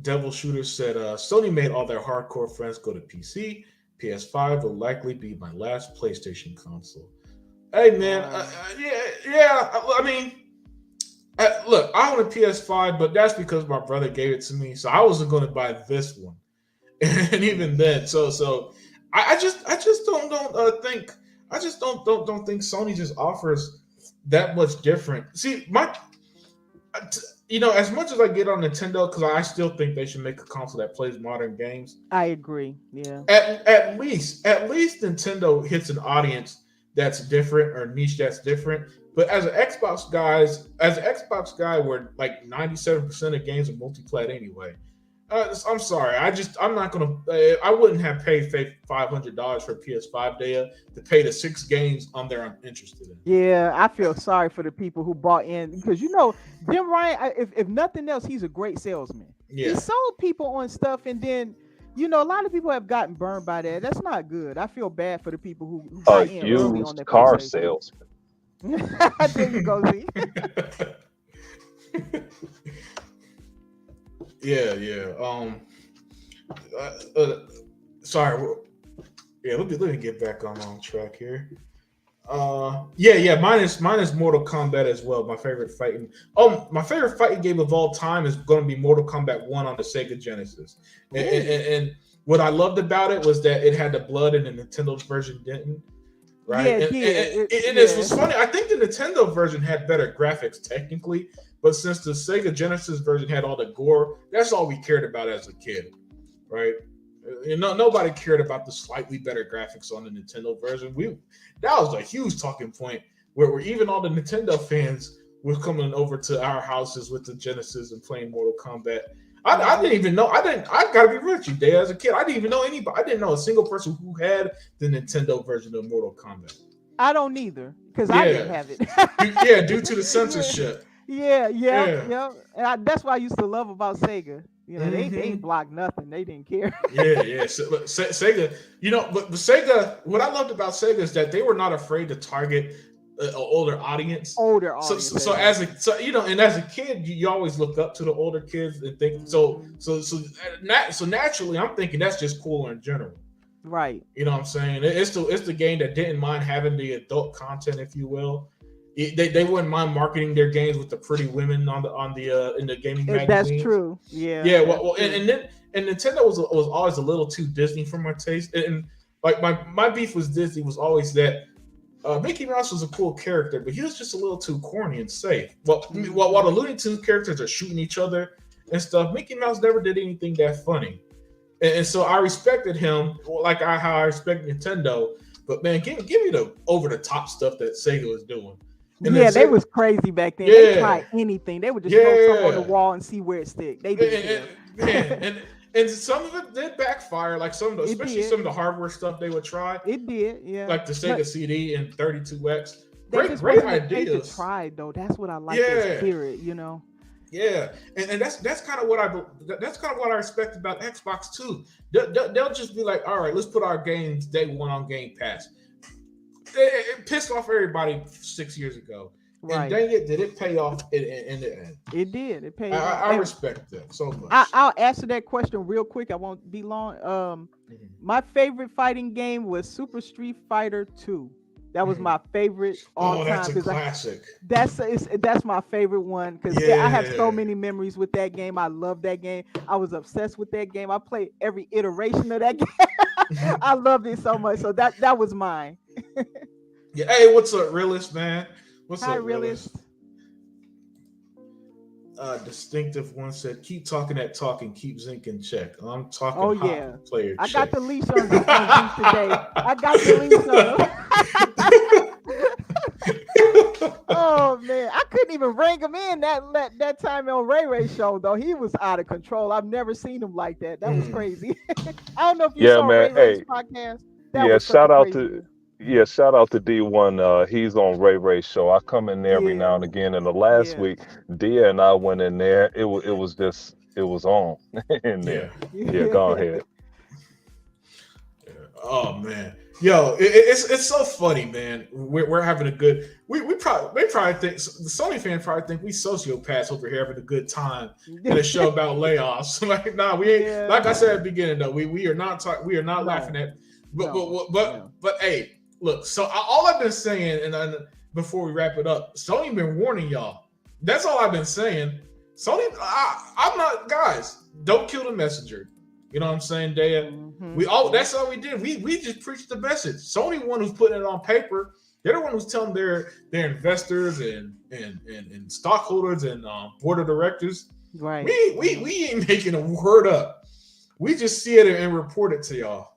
Devil Shooter said Sony made all their hardcore friends go to PC. PS5 will likely be my last PlayStation console. Hey man, I mean, look, I own a PS5, but that's because my brother gave it to me, so I wasn't going to buy this one. And even then, so I just don't think Sony just offers that much different. See, as much as I get on Nintendo, because I still think they should make a console that plays modern games. I agree. Yeah. At least Nintendo hits an audience that's different or niche that's different. But as an Xbox guy, where like 97% of games are multi-plat anyway. I'm sorry. I'm not gonna. I wouldn't have paid $500 for PS5 Daya to pay the 6 games on there I'm interested in. Yeah, I feel sorry for the people who bought in because Jim Ryan. If nothing else, he's a great salesman. Yeah. He sold people on stuff, and then a lot of people have gotten burned by that. That's not good. I feel bad for the people who buy in early on their car salesman. There you go, Z. Yeah. Sorry. Yeah, let me get back on track here. Mine is Mortal Kombat as well. My favorite fighting game of all time is going to be Mortal Kombat 1 on the Sega Genesis. And what I loved about it was that it had the blood and the Nintendo version didn't. Right? It was funny. I think the Nintendo version had better graphics technically, but since the Sega Genesis version had all the gore, that's all we cared about as a kid, right? Nobody cared about the slightly better graphics on the Nintendo version. That was a huge talking point where even all the Nintendo fans were coming over to our houses with the Genesis and playing Mortal Kombat. I didn't even know. I gotta be real with you, Day. As a kid, I didn't even know anybody. I didn't know a single person who had the Nintendo version of Mortal Kombat. I don't either, because I didn't have it. Due to the censorship. Yeah. Yeah. And that's what I used to love about Sega. You know, they Mhm. blocked nothing. They didn't care. Yeah. So, but Sega, but Sega, what I loved about Sega is that they were not afraid to target an older audience. Older So, audience. so as a kid, you always look up to the older kids and think so naturally, I'm thinking that's just cooler in general. Right. You know what I'm saying? It's the game that didn't mind having the adult content, if you will. They wouldn't mind marketing their games with the pretty women on the in the gaming magazines. That's true. Yeah. Yeah. Well, and then Nintendo was always a little too Disney for my taste. And like my beef with Disney was always that Mickey Mouse was a cool character, but he was just a little too corny and safe. Well, while the Looney Tunes characters are shooting each other and stuff, Mickey Mouse never did anything that funny. And so I respected him, like how I respect Nintendo. But man, give me the over the top stuff that Sega was doing. And yeah, they was crazy back then. Yeah. They tried anything. They would just throw something on the wall and see where it stick. They did. And some of it did backfire, like especially some of the hardware stuff they would try. It did, yeah. Like the Sega CD and 32X. Great ideas. They tried though. That's what I like. That spirit, you know. Yeah, and that's kind of what I respect about Xbox too. They'll just be like, all right, let's put our games day one on Game Pass. It pissed off everybody 6 years ago. Right. And dang it, did it pay off in the end? It did. It paid off. I respect that so much. I'll answer that question real quick. I won't be long. My favorite fighting game was Super Street Fighter 2. That was my favorite all time. That's a classic. That's my favorite one because I have so many memories with that game. I love that game. I was obsessed with that game. I played every iteration of that game. I loved it so much. So that was mine. Yeah. Hey, what's up, Realist, man? What's Hi, up, Realist? Distinctive one said, "Keep talking that talk and keep Zinc in check." I'm talking. Oh yeah, player. I got the leash on Zinc today. I got the leash on. Oh man, I couldn't even bring him in that time on Ray show though. He was out of control. I've never seen him like that. That was crazy. I don't know if you saw Ray's podcast. Shout out to D1. He's on Ray show. I come in there every now and again. And the last week, Dia and I went in there. It was on in there. Yeah, go ahead. Yeah. Oh man, yo, it's so funny, man. We're having a good. They probably think the Sony fan probably think we sociopaths over here having a good time in a show about layoffs. Like, nah, we ain't. Yeah. Like I said at the beginning, though, we are not laughing at. But hey. Look, so all I've been saying, and before we wrap it up, Sony been warning y'all. That's all I've been saying. Sony, I'm not, guys. Don't kill the messenger. You know what I'm saying, Daya? Mm-hmm. That's all we did. We just preached the message. Sony one who's putting it on paper. They're the one who's telling their investors and stockholders and board of directors. Right. We ain't making a word up. We just see it and report it to y'all.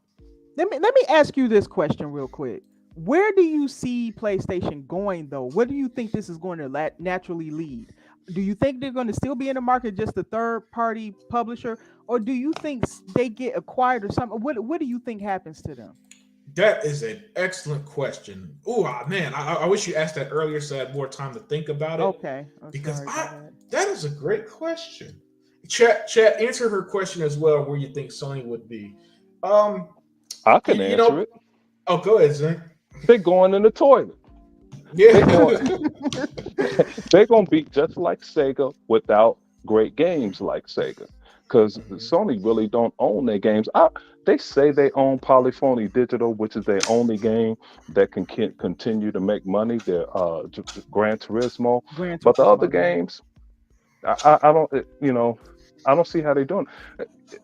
Let me ask you this question real quick. Where do you see PlayStation going, though? What do you think this is going to naturally lead? Do you think they're going to still be in the market just a third-party publisher, or do you think they get acquired or something? What do you think happens to them? That is an excellent question. Oh, man, I wish you asked that earlier so I had more time to think about it. Okay. Because that is a great question. Chat, answer her question as well, where you think Sony would be. I can answer it. Oh, go ahead, Zink. They're going in the toilet. Yeah. They're going to be just like Sega without great games like Sega. Because Sony really don't own their games. They say they own Polyphony Digital, which is their only game that can continue to make money. Their Gran Turismo. But the other games, I don't, I don't see how they're doing.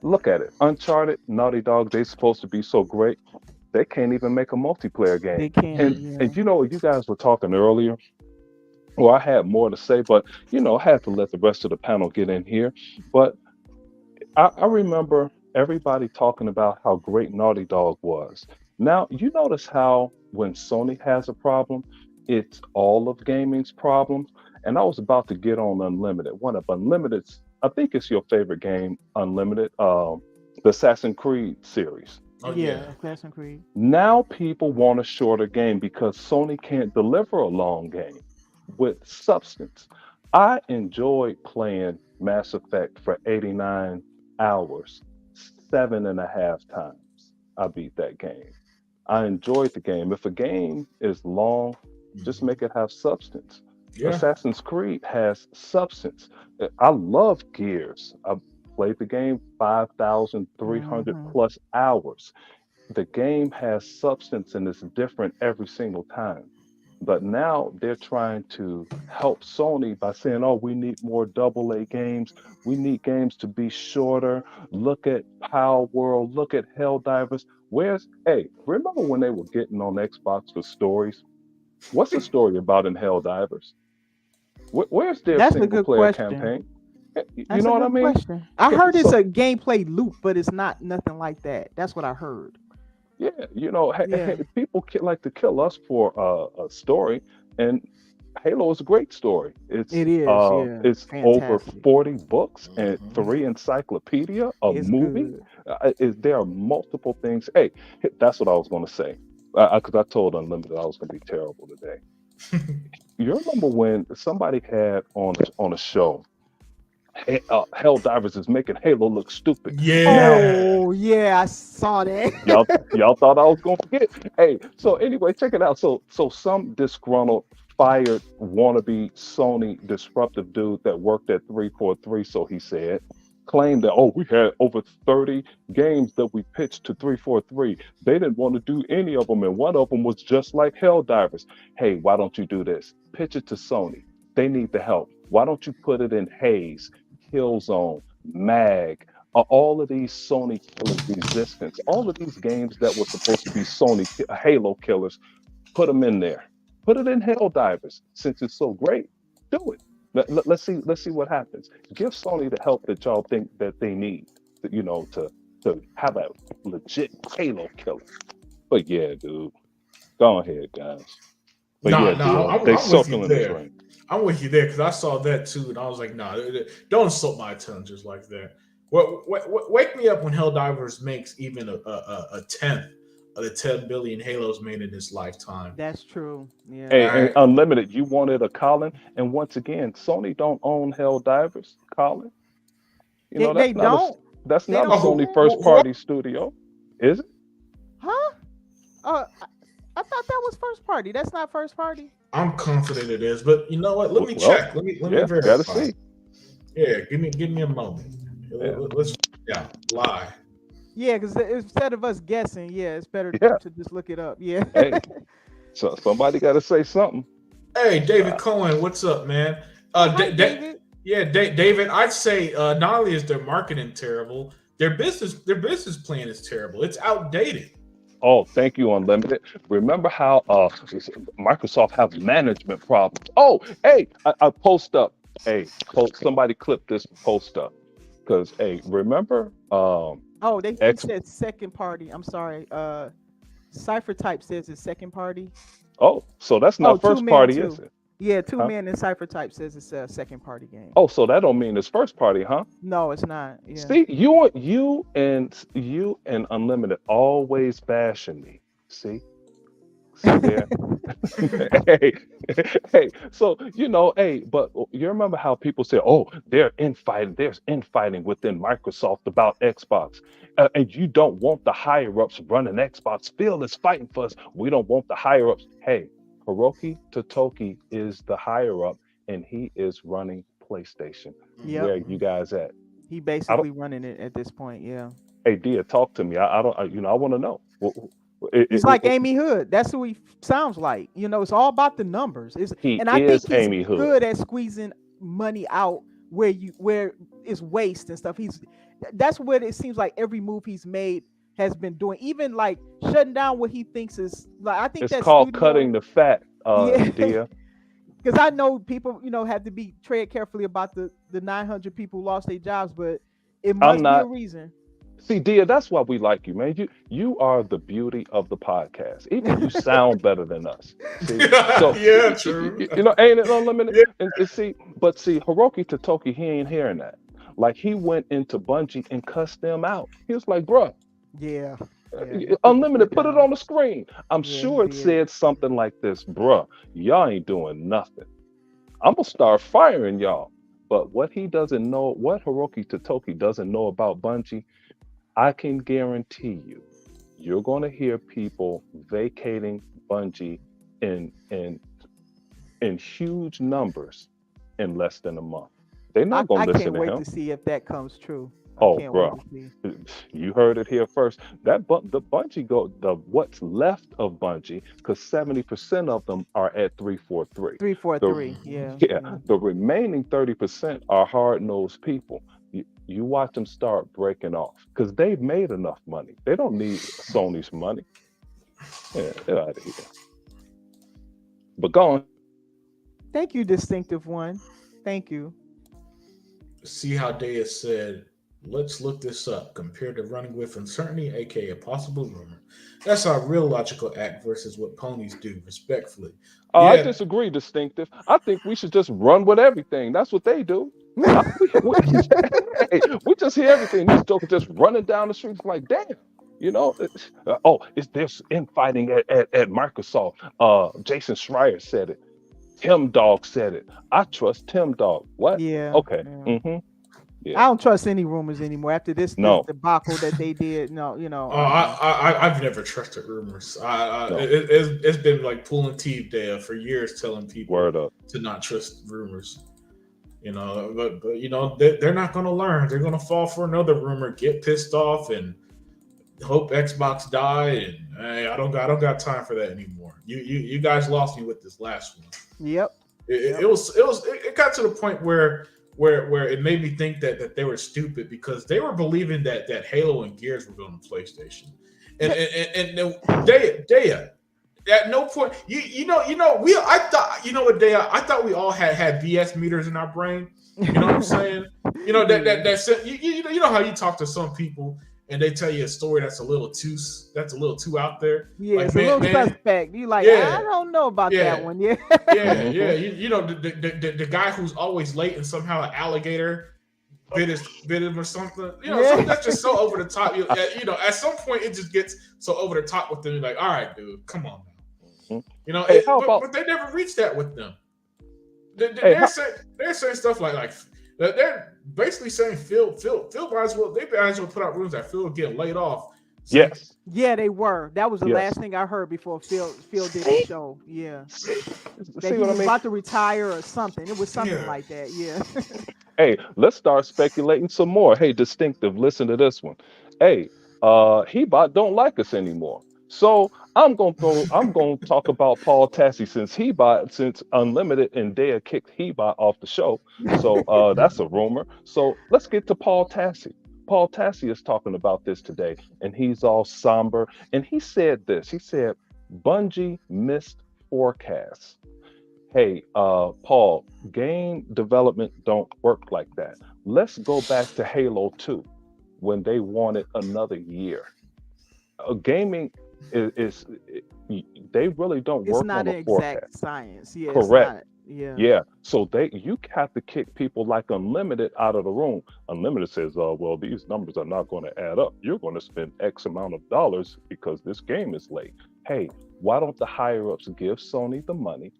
Look at it. Uncharted, Naughty Dog, they're supposed to be so great. They can't even make a multiplayer game. They can't. And you guys were talking earlier. Well, I had more to say, but I had to let the rest of the panel get in here. But I remember everybody talking about how great Naughty Dog was. Now, you notice how when Sony has a problem, it's all of gaming's problems. And I was about to get on Unlimited. One of Unlimited's I think it's your favorite game, Unlimited, the Assassin's Creed series. Oh Yeah, yeah. Assassin's Creed. Now people want a shorter game because Sony can't deliver a long game with substance. I enjoyed playing Mass Effect for 89 hours, 7.5 times. I beat that game. I enjoyed the game. If a game is long, just Mhm. make it have substance. Yeah. Assassin's Creed has substance. I love Gears. I played the game 5,300 Hmm. plus hours. The game has substance and it's different every single time. But now they're trying to help Sony by saying, oh, we need more double A games. We need games to be shorter. Look at Power World. Look at Helldivers. Hey, remember when they were getting on Xbox for stories? What's the story about in Helldivers? Where's their That's a single good player question. campaign? You That's know a what I good mean? question. I Okay, heard it's so a gameplay loop, but it's not nothing like that. That's what I heard. yeah, Yeah, people like to kill us for a story, and Halo is a great story. it is. Yeah, It's over fantastic. 40 books and Mhm. 3 encyclopedia, a It's movie. good. There are multiple things. Hey, that's what I was going to say. Because I told Unlimited I was going to be terrible today. You remember when somebody had on a show, Helldivers is making Halo look stupid. Now Yeah. Oh yeah, I saw that. y'all thought I was gonna forget. Hey, so anyway, check it out. So some disgruntled, fired wannabe Sony disruptive dude that worked at 343, so he said, claimed that we had over 30 games that we pitched to 343. They didn't want to do any of them, and one of them was just like Helldivers. Hey, why don't you do this? Pitch it to Sony. They need the help. Why don't you put it in Haze, Killzone, Mag? All of these Sony killers, Resistance, all of these games that were supposed to be Halo killers, put them in there. Put it in Helldivers. Since it's so great, do it. Let's see what happens. Give Sony the help that y'all think that they need, to have a legit Halo killer. But yeah, dude, go ahead, guys. But yeah, Nah, nah, deal. They I'm with you circling this there. ring. I'm with you there because I saw that too, and I was like, nah, don't insult my intelligence like that. Wake me up when Helldivers makes even a tenth of the 10 billion Halos made in his lifetime. That's true. Yeah. Hey, All and right. Unlimited, you wanted a Colin, and once again, Sony don't own Helldivers, Colin. They don't. That's They not a don't Oh, own Sony it. first who? party studio, is it? Huh? I thought that was first party. That's not first party. I'm confident it is, but you know what? Let me Well, check. Let me yeah, gotta verify. see. Yeah, give me a moment. Yeah, Let's yeah lie. Yeah, because instead of us guessing, yeah, it's better yeah. to just look it up. Yeah. Hey, so somebody got to say something. Hey, David Uh, Cohen, what's up, man? Oh, hi, David. Yeah, David. I'd say not only is their marketing terrible, their business plan is terrible. It's outdated. oh, thank you, Unlimited. Remember how Microsoft have management problems? Oh, hey, I post up. Hey, somebody clip this post up because hey, remember Oh, they X said second party. I'm sorry. Cipher Type says it's second party. Oh, so that's Oh, not two first man party, is too. it? Yeah, two Huh? man and Cipher Type says it's a second party game. Oh, so that don't mean it's first party, huh? No, it's not. Yeah. See, you and Unlimited always bashing me. See there. hey, hey. So hey, but you remember how people say, "Oh, there's infighting within Microsoft about Xbox," and you don't want the higher ups running Xbox. Phil is fighting for us. We don't want the higher ups. Hey, Hiroki Totoki is the higher up, and he is running PlayStation. Yep. Where you guys at? He I don't. basically running it at this point. Yeah. Hey, Dia, talk to me. I don't. I want to know. He's like Amy Hood. That's who he sounds like. It's all about the numbers. He And I think is he's Amy Hood. good at squeezing money out where it's waste and stuff. That's what it seems like every move he's made has been doing. Even like shutting down what he thinks is like I think It's that called studio. cutting the fat, Yeah. Dia. Because I know people, have to be tread carefully about the 900 people who lost their jobs, but it I'm must be a not. reason. See, Dia, that's why we like you, man. You are the beauty of the podcast. Even you sound better than us. See, so Yeah, true. ain't it unlimited? Yeah. And see, but see, Hiroki Totoki, he ain't hearing that. Like he went into Bungie and cussed them out. He was like, bruh, Yeah. Yeah. He put the Unlimited, foot put it down. on the screen. I'm Yeah, he sure it did. said something like this, bruh, y'all ain't doing nothing. I'm gonna start firing y'all. But what he doesn't know, what Hiroki Totoki doesn't know about Bungie, I can guarantee you, you're gonna hear people vacating Bungie in in in huge numbers in less than a month. They're not I gonna listen can't to wait him. to see if that comes true. I Oh, can't wait bro, to see. you heard it here first. The Bungie go the what's left of Bungie, because 70% of them are at 343. Three, four, The three. Yeah. yeah, Yeah. the remaining 30% are hard nosed people. You watch them start breaking off because they've made enough money. They don't need Sony's money. Yeah, get out of here. But go on. Thank you, distinctive one. Thank you. See how Dea said, let's look this up compared to running with uncertainty, aka a possible rumor. That's our real logical act versus what ponies do, respectfully. I Yeah, disagree, distinctive. I think we should just run with everything. That's what they do. We just hear everything. These jokers just running down the streets like, damn. Oh, is this infighting at Microsoft? Jason Schreier said it. Tim Dog said it. I trust Tim Dog. What? Yeah. Okay. Yeah. Yeah. I don't trust any rumors anymore after this No. debacle that they did. No, I've never trusted rumors. No. It's been like pulling teeth there for years, telling people Word up. to not trust rumors. But they're not going to learn. They're going to fall for another rumor, get pissed off, and hope Xbox die. And hey, I don't got time for that anymore. You guys lost me with this last one. Yep. It got to the point where it made me think that they were stupid because they were believing that Halo and Gears were going to PlayStation, and they at no point I thought we all had BS meters in our brain. You know what I'm saying? You know how you talk to some people and they tell you a story that's a little too out there. Yeah, Like it's a little suspect. You like, yeah, I don't know about yeah. that one. Yeah. yeah. The guy who's always late and somehow an alligator bit him or something. Something that's just so over the top. At some point it just gets so over the top with them. You're like, all right, dude, come on now. Hey, how about? But they never reached that with them. Hey, They're saying stuff like they're basically saying Phil might as well put out rumors that Phil would get laid off. So, yes. Yeah, they were. That was the Yes. last thing I heard before Phil did the show. Yeah. See That he what I was mean? about to retire or something. It was something Yeah. like that. Yeah. Hey, let's start speculating some more. Hey, distinctive, listen to this one. Hey, Hebot don't like us anymore. So I'm gonna talk about Paul Tassi since Unlimited and Dea kicked Hebot off the show. So that's a rumor. So let's get to Paul Tassi. Paul Tassi is talking about this today, and he's all somber. And he said this. He said, Bungie missed forecasts. Hey, Paul, game development don't work like that. Let's go back to Halo 2 when they wanted another year. Gaming they really don't It's work not on an a exact forecast. science. Yeah, it's Correct. not. Yeah. Yeah. So you have to kick people like Unlimited out of the room. Unlimited says, well, these numbers are not going to add up. You're going to spend X amount of dollars because this game is late. Hey, why don't the higher ups give Sony the money,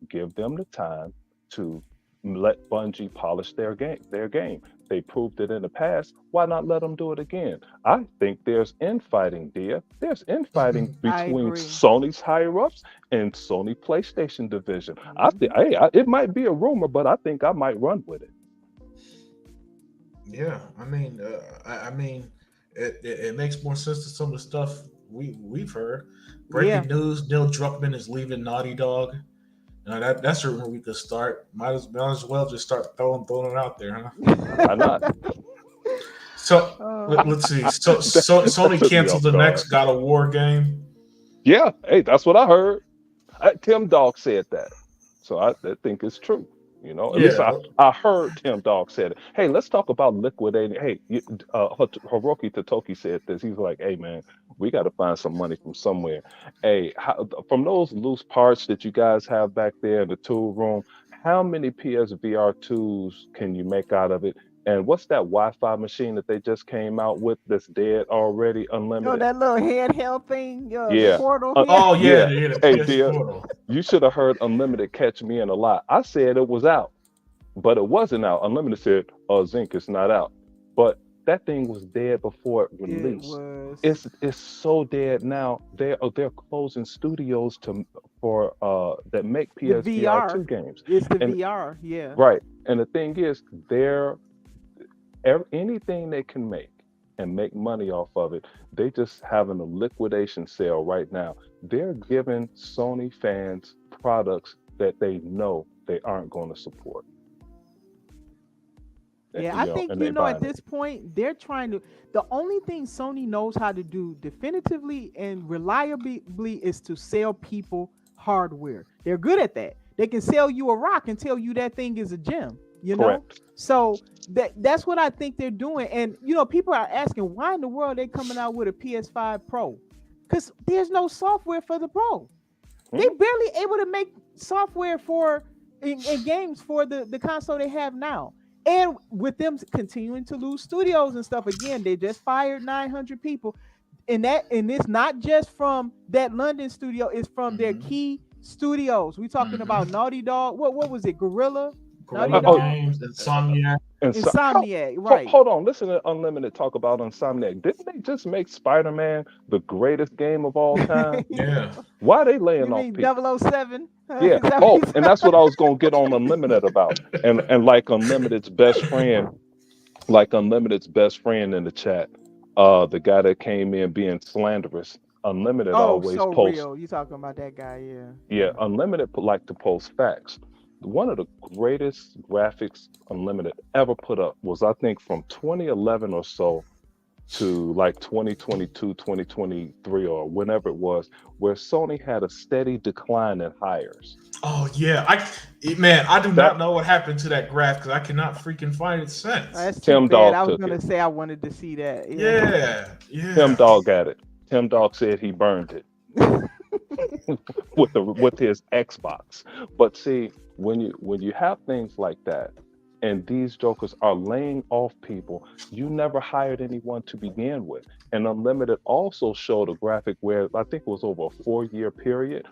give them the time to let Bungie polish their game? They proved it in the past. Why not let them do it again? I think there's infighting, dear. There's infighting I between agree. Sony's higher ups and Sony PlayStation division. I think, Mhm. hey, it might be a rumor, but I think I might run with it. Yeah, I mean, it makes more sense to some of the stuff we've heard. Yeah. Breaking news: Neil Druckmann is leaving Naughty Dog. That's a rumor we could start. Might as well just start throwing it out there, huh? Why not? So Oh, let's see. So That Sony took me canceled off the guard. next God of War game. Yeah, hey, that's what I heard. Tim Dog said that, so I think it's true. At least Yeah, I heard Tim Dog said it. Hey, let's talk about liquidating. Hey, Hiroki Totoki said this. He's like, hey man, we got to find some money from somewhere. Hey, from those loose parts that you guys have back there in the tool room, how many PSVR 2s can you make out of it? And what's that Wi-Fi machine that they just came out with that's dead already? Oh, Unlimited. that little handheld thing, the Yeah. portal. Oh yeah, Yeah. yeah, the Hey, PS dear, Portal. you should have heard Unlimited catch me in a lie. I said it was out, but it wasn't out. Unlimited said, "Oh, Zinc, it's not out." But that thing was dead before it It released. was It's so dead now. They're closing studios for that make the PSVR VR. 2 games. It's the And VR. Yeah. right. And the thing is, anything they can make and make money off of it, they just having a liquidation sale right now. They're giving Sony fans products that they know they aren't going to support. Yeah, You I know, think and they at buying it. this point they're trying to. The only thing Sony knows how to do definitively and reliably is to sell people hardware. They're good at that. They can sell you a rock and tell you that thing is a gem. You know, Correct. so that's what I think they're doing. And people are asking why in the world are they coming out with a PS5 Pro? Because there's no software for the Pro. They barely able to make software for in games for the console they have now. And with them continuing to lose studios and stuff, again, they just fired 900 people. And it's not just from that London studio, it's from their key studios. We talking about Naughty Dog. What was it? Gorilla? Naughty Gorilla Dog? Games, Insomniac. And so, Insomniac, right. hold on, listen to Unlimited talk about Insomniac. Didn't they just make Spider-Man the greatest game of all time? Yeah. Why are they You laying off mean people? 007? Yeah. Is that Oh, what you and that's what I was gonna get on Unlimited about. And like Unlimited's best friend, in the chat, the guy that came in being slanderous. Unlimited always so posts. real. You talking about that guy? Yeah. Yeah, Unlimited like to post facts. One of the greatest graphics Unlimited ever put up was, I think, from 2011 or so to like 2022, 2023, or whenever it was, where Sony had a steady decline in hires. Oh yeah, I do That- not know what happened to that graph because I cannot freaking find it since. That's Tim too bad. Dog I was took gonna it. say I wanted to see that. Yeah. Tim Dog got it. Tim Dog said he burned it with his Xbox. But see, when you have things like that, and these jokers are laying off people, you never hired anyone to begin with. And Unlimited also showed a graphic where I think it was over a 4-year period.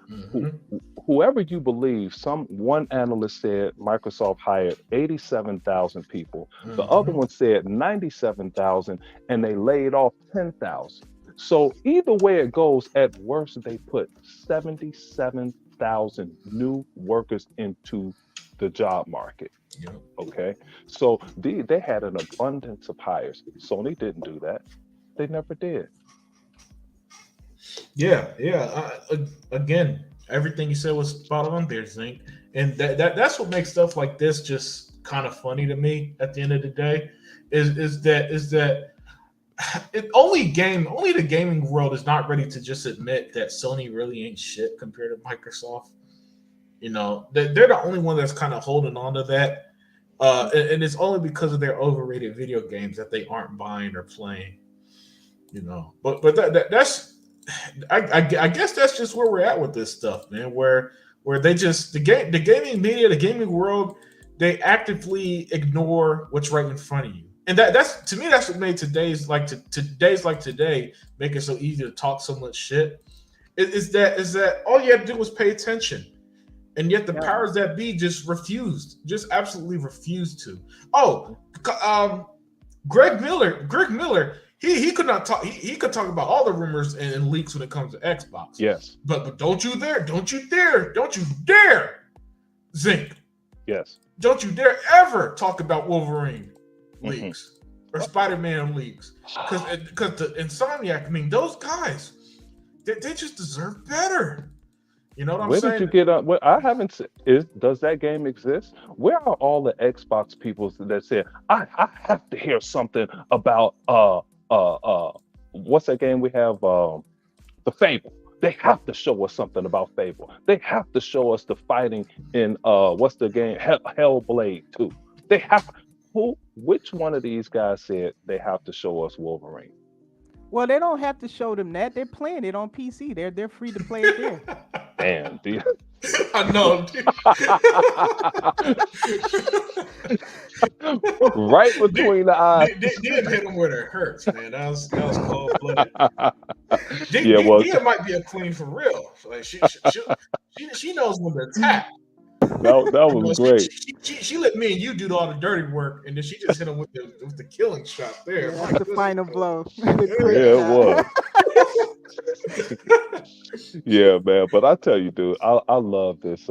Whoever you believe, one analyst said Microsoft hired 87,000 people. The other one said 97,000, and they laid off 10,000. So either way it goes, at worst they put 77,000 new workers into the job market. Yep. Okay, so they had an abundance of hires. Sony didn't do that. They never did. Yeah. Again, everything you said was spot on there, Zink. And that's what makes stuff like this just kind of funny to me. At the end of the day, is that only the gaming world is not ready to just admit that Sony really ain't shit compared to Microsoft. They're the only one that's kind of holding on to that. And it's only because of their overrated video games that they aren't buying or playing. But that's I guess that's just where we're at with this stuff, man. Where they just the gaming media, the gaming world, they actively ignore what's right in front of you. And that's to me, that's what made today's like today make it so easy to talk so much shit. Is that all you had to do was pay attention. And yet the powers that be just absolutely refused to. Oh, Greg Miller, he could not talk. He could talk about all the rumors and leaks when it comes to Xbox. Yes. But don't you dare, Zink. Yes. Don't you dare ever talk about Wolverine leaks or Spider-Man leaks. Because the Insomniac, those guys, they just deserve better. You know what I'm Where saying? did you get up? I haven't seen. Does that game exist? Where are all the Xbox people that said I have to hear something about what's that game we have? The Fable. They have to show us something about Fable. They have to show us the fighting in what's the game? Hellblade 2. They have which one of these guys said they have to show us Wolverine? Well, they don't have to show them that. They're playing it on PC. They're free to play it there. Damn, dude. I know. Right between the eyes. Did hit him where it hurts, man. That was cold blooded. Yeah, well, Dia might be a queen for real. Like she knows when to attack. that You was know, great. she let me and you do all the dirty work, and then she just hit him with the killing shot there. Yeah, My that's the goodness. final blow. The quick Yeah, it shot. was. Yeah, man. But I tell you, dude, I love this.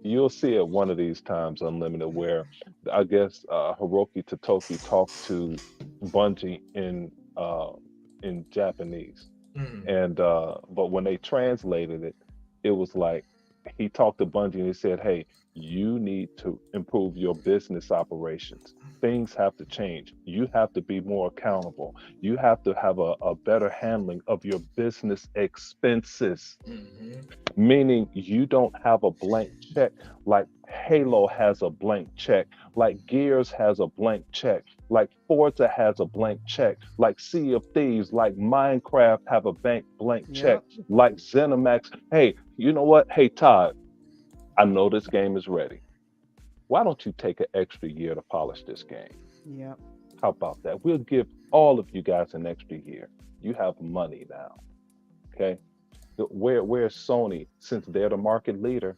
You'll see it one of these times, Unlimited, where I guess Hiroki Totoki talked to Bungie in Japanese, Mm. and but when they translated it, it was like he talked to Bungie and he said, "Hey, you need to improve your business operations. Things have to change. You have to be more accountable. You have to have a better handling of your business expenses." Mhm. Meaning you don't have a blank check like Halo has a blank check, like Gears has a blank check, like Forza has a blank check, like Sea of Thieves, like Minecraft have a blank check, Yep. like ZeniMax. Hey, you know what? Hey, Todd, I know this game is ready. Why don't you take an extra year to polish this game? Yep. How about that? We'll give all of you guys an extra year. You have money now. Okay. Where's Sony? Since they're the market leader,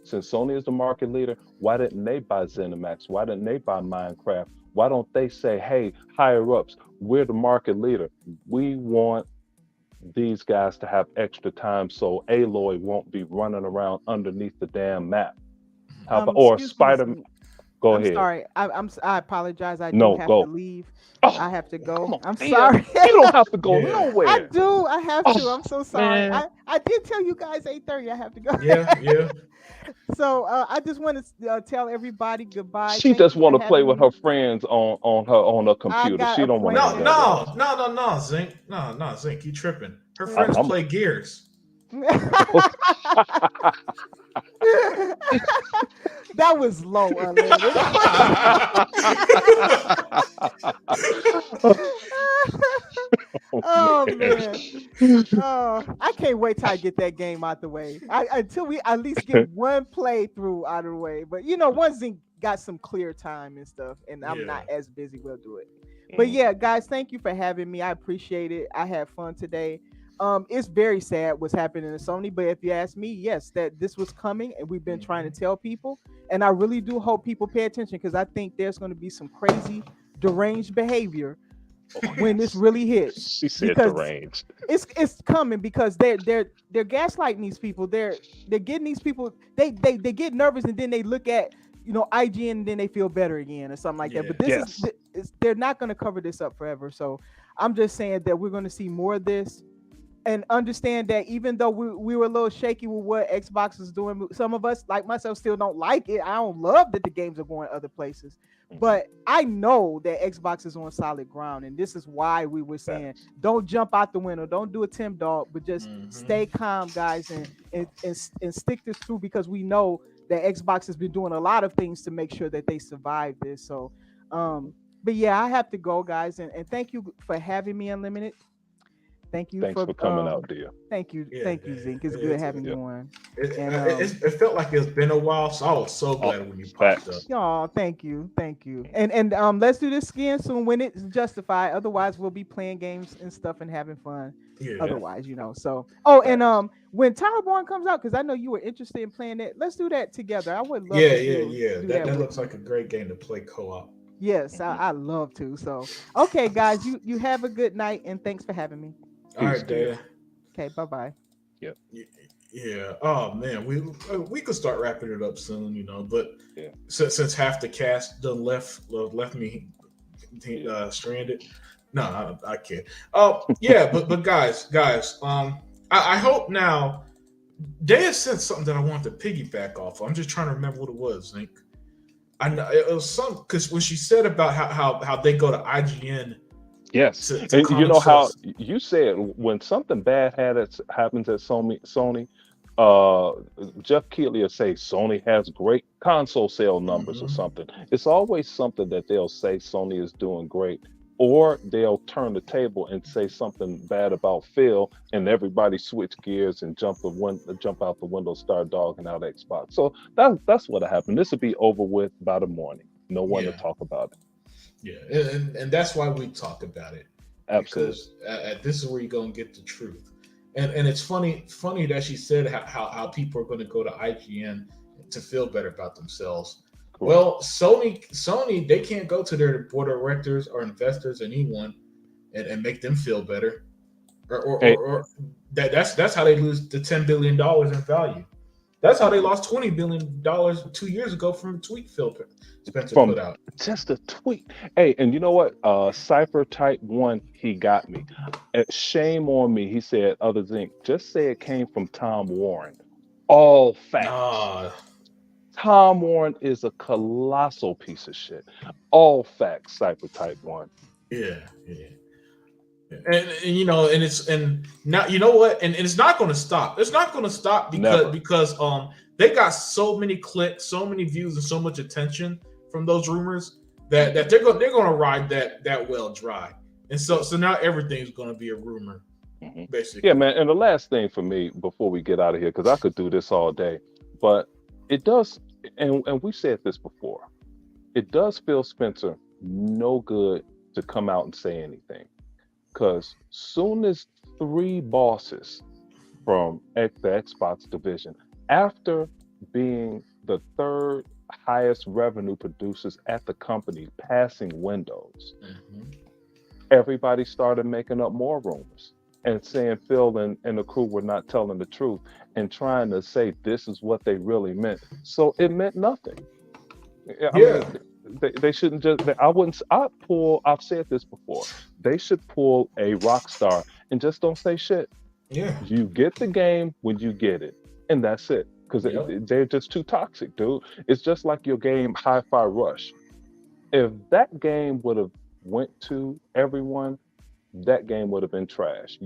since Sony is the market leader, why didn't they buy ZeniMax? Why didn't they buy Minecraft? Why don't they say, hey, higher ups, we're the market leader. We want these guys to have extra time so Aloy won't be running around underneath the damn map. How about, or Excuse me. Spider? Go I'm ahead. sorry. I apologize. I do No, have to go. leave. I Oh, have to come go. on, I'm Thea. sorry. You don't have to go Yeah. I nowhere. do. I have to. Oh, I'm so sorry. man. I did tell you guys 8:30. I have to go. Yeah. So I just want to tell everybody goodbye. She Thank just you for want to play having with me. her friends on her I computer. got She don't want to No, hang out appointments. with no, us. no, no, no, Zink. No, Zink. You tripping? Her I, friends I'm. play Gears. That was low, unlimited. Oh Oh man. man. Oh, I can't wait till I get that game out the way. Until we at least get one playthrough out of the way. But once it got some clear time and stuff, and I'm Yeah. not as busy, we'll do it. But Mm, yeah, guys, thank you for having me. I appreciate it. I had fun today. It's very sad what's happening in Sony, but if you ask me, yes, that this was coming, and we've been trying to tell people, and I really do hope people pay attention because I think there's going to be some crazy, deranged behavior oh when this yes. really hits She said because deranged. it's coming because they're gaslighting these people. They're getting these people. They get nervous and then they look at IGN and then they feel better again or something like that. Yeah. But this Yes. they're not going to cover this up forever. So I'm just saying that we're going to see more of this. And understand that even though we were a little shaky with what Xbox is doing, some of us, like myself, still don't like it. I don't love that the games are going other places, Mhm. but I know that Xbox is on solid ground, and this is why we were saying Facts. don't jump out the window, don't do a Tim Dog, but just Mhm. stay calm, guys, and stick this through because we know that Xbox has been doing a lot of things to make sure that they survive this. So, but yeah, I have to go, guys, and thank you for having me, Unlimited. Thank you Thanks for for coming out, dear. thank you, Yeah. thank you, Zeke. It's good having Yeah. you on. It, And it felt like it's been a while, so I was so Oh, glad when you popped up. facts. oh, thank you. And let's do this again soon when it's justified. Otherwise, we'll be playing games and stuff and having fun. Yeah. Otherwise, So and Facts. when Towerborn comes out, because I know you were interested in playing it, let's do that together. I would love Yeah. to do That with looks you. like a great game to play co-op. Yes, I love to. So okay, guys, you have a good night and thanks for having me. All Peace, right, dear. Dad. Okay, bye-bye. Yep. Yeah. Oh man, we could start wrapping it up soon, But Yeah. since half the cast done left me Yeah. stranded. No, I can't. Yeah, but guys, I hope now. Dea said something that I wanted to piggyback off. I'm just trying to remember what it was. Like, I know it was some because when she said about how they go to IGN Yes. to And you comment know how stuff. you said when something bad happens at Sony, Jeff Keighley will say Sony has great console sale numbers or Mhm. something. It's always something that they'll say Sony is doing great, or they'll turn the table and say something bad about Phil, and everybody switch gears and jump out the window, start dogging out Xbox. So that's what happened. This will be over with by the morning. No one to Yeah. talk about it. Yeah, and that's why we talk about it. Absolutely. Because this is where you're gonna get the truth. And it's funny that she said how people are going to go to IGN to feel better about themselves. Correct. Well, Sony, they can't go to their board of directors or investors, anyone, and make them feel better, or that's how they lose the $10 billion in value. That's how they lost $20 billion 2 years ago from a tweet Phil Spencer From put out. just a tweet. Hey, and you know what? Cypher Type 1, he got me. Shame on me. He said, other Zinc, just say it came from Tom Warren. All facts. Ah, Tom Warren is a colossal piece of shit. All facts, Cypher Type 1. yeah. And you know, and now you know what, and it's not going to stop. It's not going to stop Never. because they got so many clicks, so many views, and so much attention from those rumors that they're going to ride that well dry. And so now everything's going to be a rumor, basically. Yeah, man. And the last thing for me before we get out of here, because I could do this all day, but it does, and we said this before, it does Phil Spencer no good to come out and say anything. Because soon as 3 bosses from the Xbox division, after being the 3rd highest revenue producers at the company, passing Windows, everybody started making up more rumors and saying Phil and the crew were not telling the truth and trying to say this is what they really meant. So it meant nothing. I mean, they shouldn't just. I've said this before. They should pull a Rockstar and just don't say shit. Yeah. You get the game when you get it, and that's it. Because they're just too toxic, dude. It's just like your game Hi-Fi Rush. If that game would have went to everyone, that game would have been trash.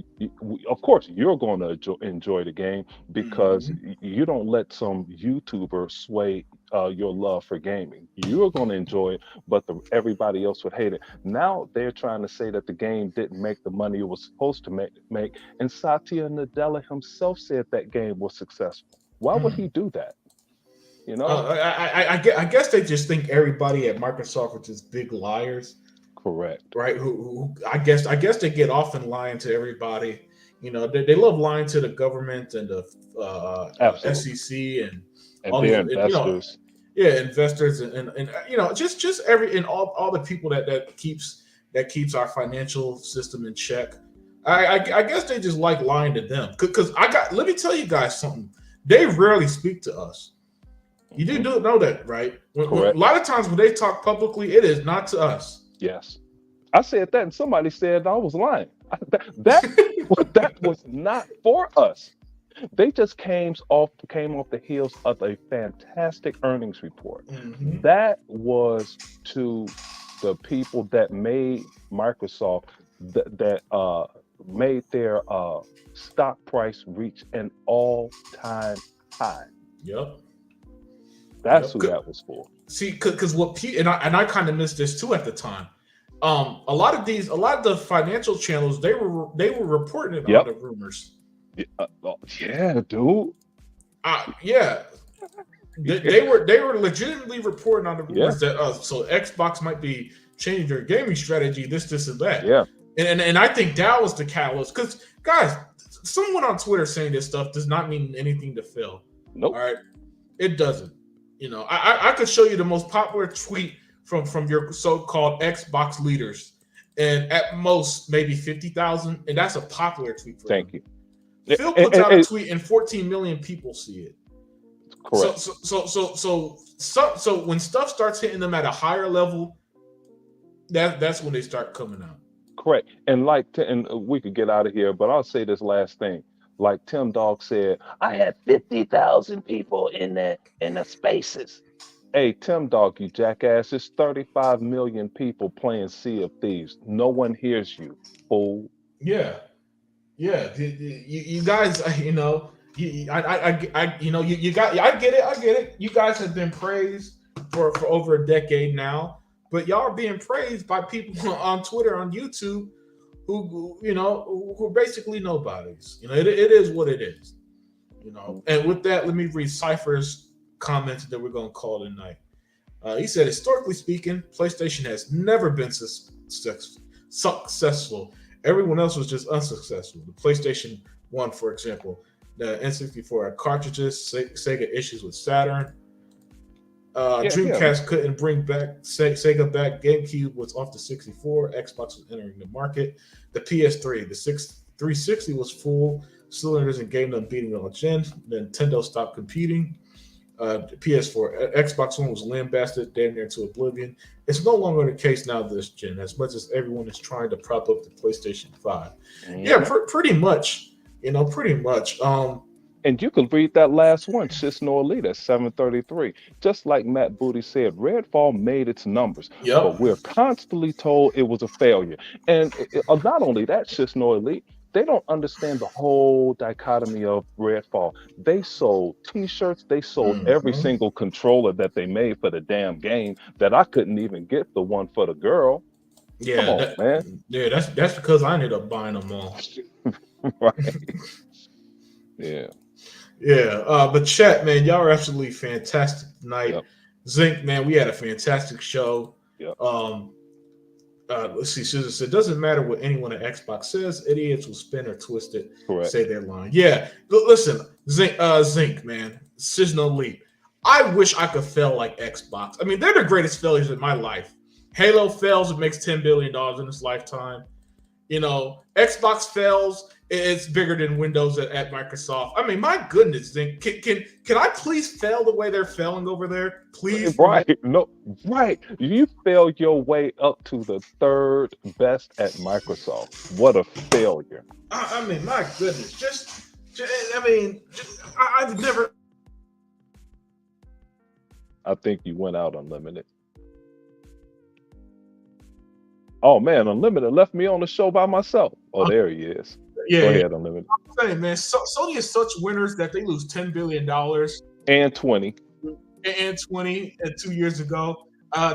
Of course, you're going to enjoy the game because you don't let some YouTuber sway your love for gaming. You're going to enjoy it, but everybody else would hate it. Now they're trying to say that the game didn't make the money it was supposed to make. And Satya Nadella himself said that game was successful. Why would he do that? You know? I guess they just think everybody at Microsoft are just big liars. Correct. Right? Who I guess they get off in lying to everybody. You know, they love lying to the government and the SEC and all their investors. Investors and you know, just all the people that keeps our financial system in check. I guess they just like lying to them. Because let me tell you guys something. They rarely speak to us. You do know that, right? A lot of times when they talk publicly, it is not to us. Yes. I said that and somebody said I was lying. That was not for us. They just came off the heels of a fantastic earnings report. That was to the people that made Microsoft that made their stock price reach an all-time high. Yep. That's who that was for. See, because and I kind of missed this too at the time. A lot of the financial channels they were reporting on the rumors. Yeah, dude. Yeah. They were legitimately reporting on the rumors that so Xbox might be changing their gaming strategy, this and that. Yeah. And I think that was the catalyst. Because guys, someone on Twitter saying this stuff does not mean anything to Phil. Nope. All right. It doesn't. You know, I could show you the most popular tweet from your so-called Xbox leaders, and at most maybe 50,000, and that's a popular tweet for Thank them. you. Phil puts out a tweet and 14 million people see it. Correct. So when stuff starts hitting them at a higher level, that's when they start coming out. Correct. And and we could get out of here, but I'll say this last thing. Like Tim Dog said, I had 50,000 people in the spaces. Hey, Tim Dog, you jackass! There's 35 million people playing Sea of Thieves. No one hears you, fool. Yeah. You guys, you know, I get it. You guys have been praised for over a decade now, but y'all are being praised by people on Twitter, on YouTube, who are basically nobodies. You know, it is what it is. You know, and with that, let me read Cypher's comments that we're gonna call tonight. He said, historically speaking, PlayStation has never been successful. Everyone else was just unsuccessful. The PlayStation 1, for example, the N64 had cartridges, Sega issues with Saturn. Dreamcast couldn't bring back Sega back. GameCube was off the 64. Xbox was entering the market. The PS3, the 360 was full cylinders and game them beating on gen. Nintendo stopped competing. PS4, Xbox One was lambasted damn near to oblivion. It's no longer the case now this gen, as much as everyone is trying to prop up the PlayStation 5. Yeah, pretty much. Pretty much. And you can read that last one, Cisno Elite at 733. Just like Matt Booty said, Redfall made its numbers, but we're constantly told it was a failure. And not only that, Cisno Elite, they don't understand the whole dichotomy of Redfall. They sold T-shirts, they sold every single controller that they made for the damn game that I couldn't even get the one for the girl. Yeah, come on, man. Yeah, that's because I ended up buying them all. Right. Yeah. Yeah, but chat, man, y'all are absolutely fantastic tonight. Yep. Zinc, man, we had a fantastic show. Yep. Let's see. Susan said, doesn't matter what anyone at Xbox says. Idiots will spin or twist it. Correct. Say their line. Yeah. Listen, Zinc, man. Cisno Elite. I wish I could fail like Xbox. I mean, they're the greatest failures in my life. Halo fails, it makes $10 billion in its lifetime. Xbox fails, it's bigger than Windows at Microsoft. I mean, my goodness, Zinc. Can I please fail the way they're failing over there? Please? Right. No, right. You failed your way up to the third best at Microsoft. What a failure. I mean, my goodness. I've never. I think you went out, Unlimited. Oh, man, Unlimited left me on the show by myself. Oh, there he is. Yeah. Go ahead, Unlimited. I'm saying, man, Sony is such winners that they lose $10 billion. And 20. And 20 2 years ago.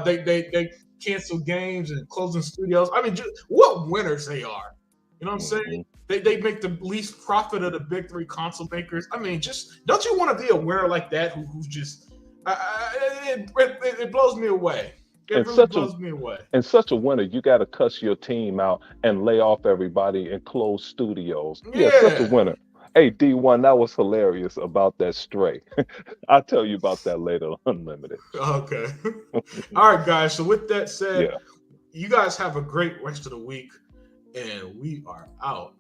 They cancel games and closing studios. I mean, what winners they are. You know what I'm saying? They make the least profit of the big three console makers. I mean, just don't you want to be a winner like that who's just it blows me away. It really blows me away. In such a winter, you got to cuss your team out and lay off everybody and close studios. Yeah, such a winner. Hey, D1, that was hilarious about that Stray. I'll tell you about that later, Unlimited. Okay. All right, guys. So with that said, you guys have a great rest of the week, and we are out.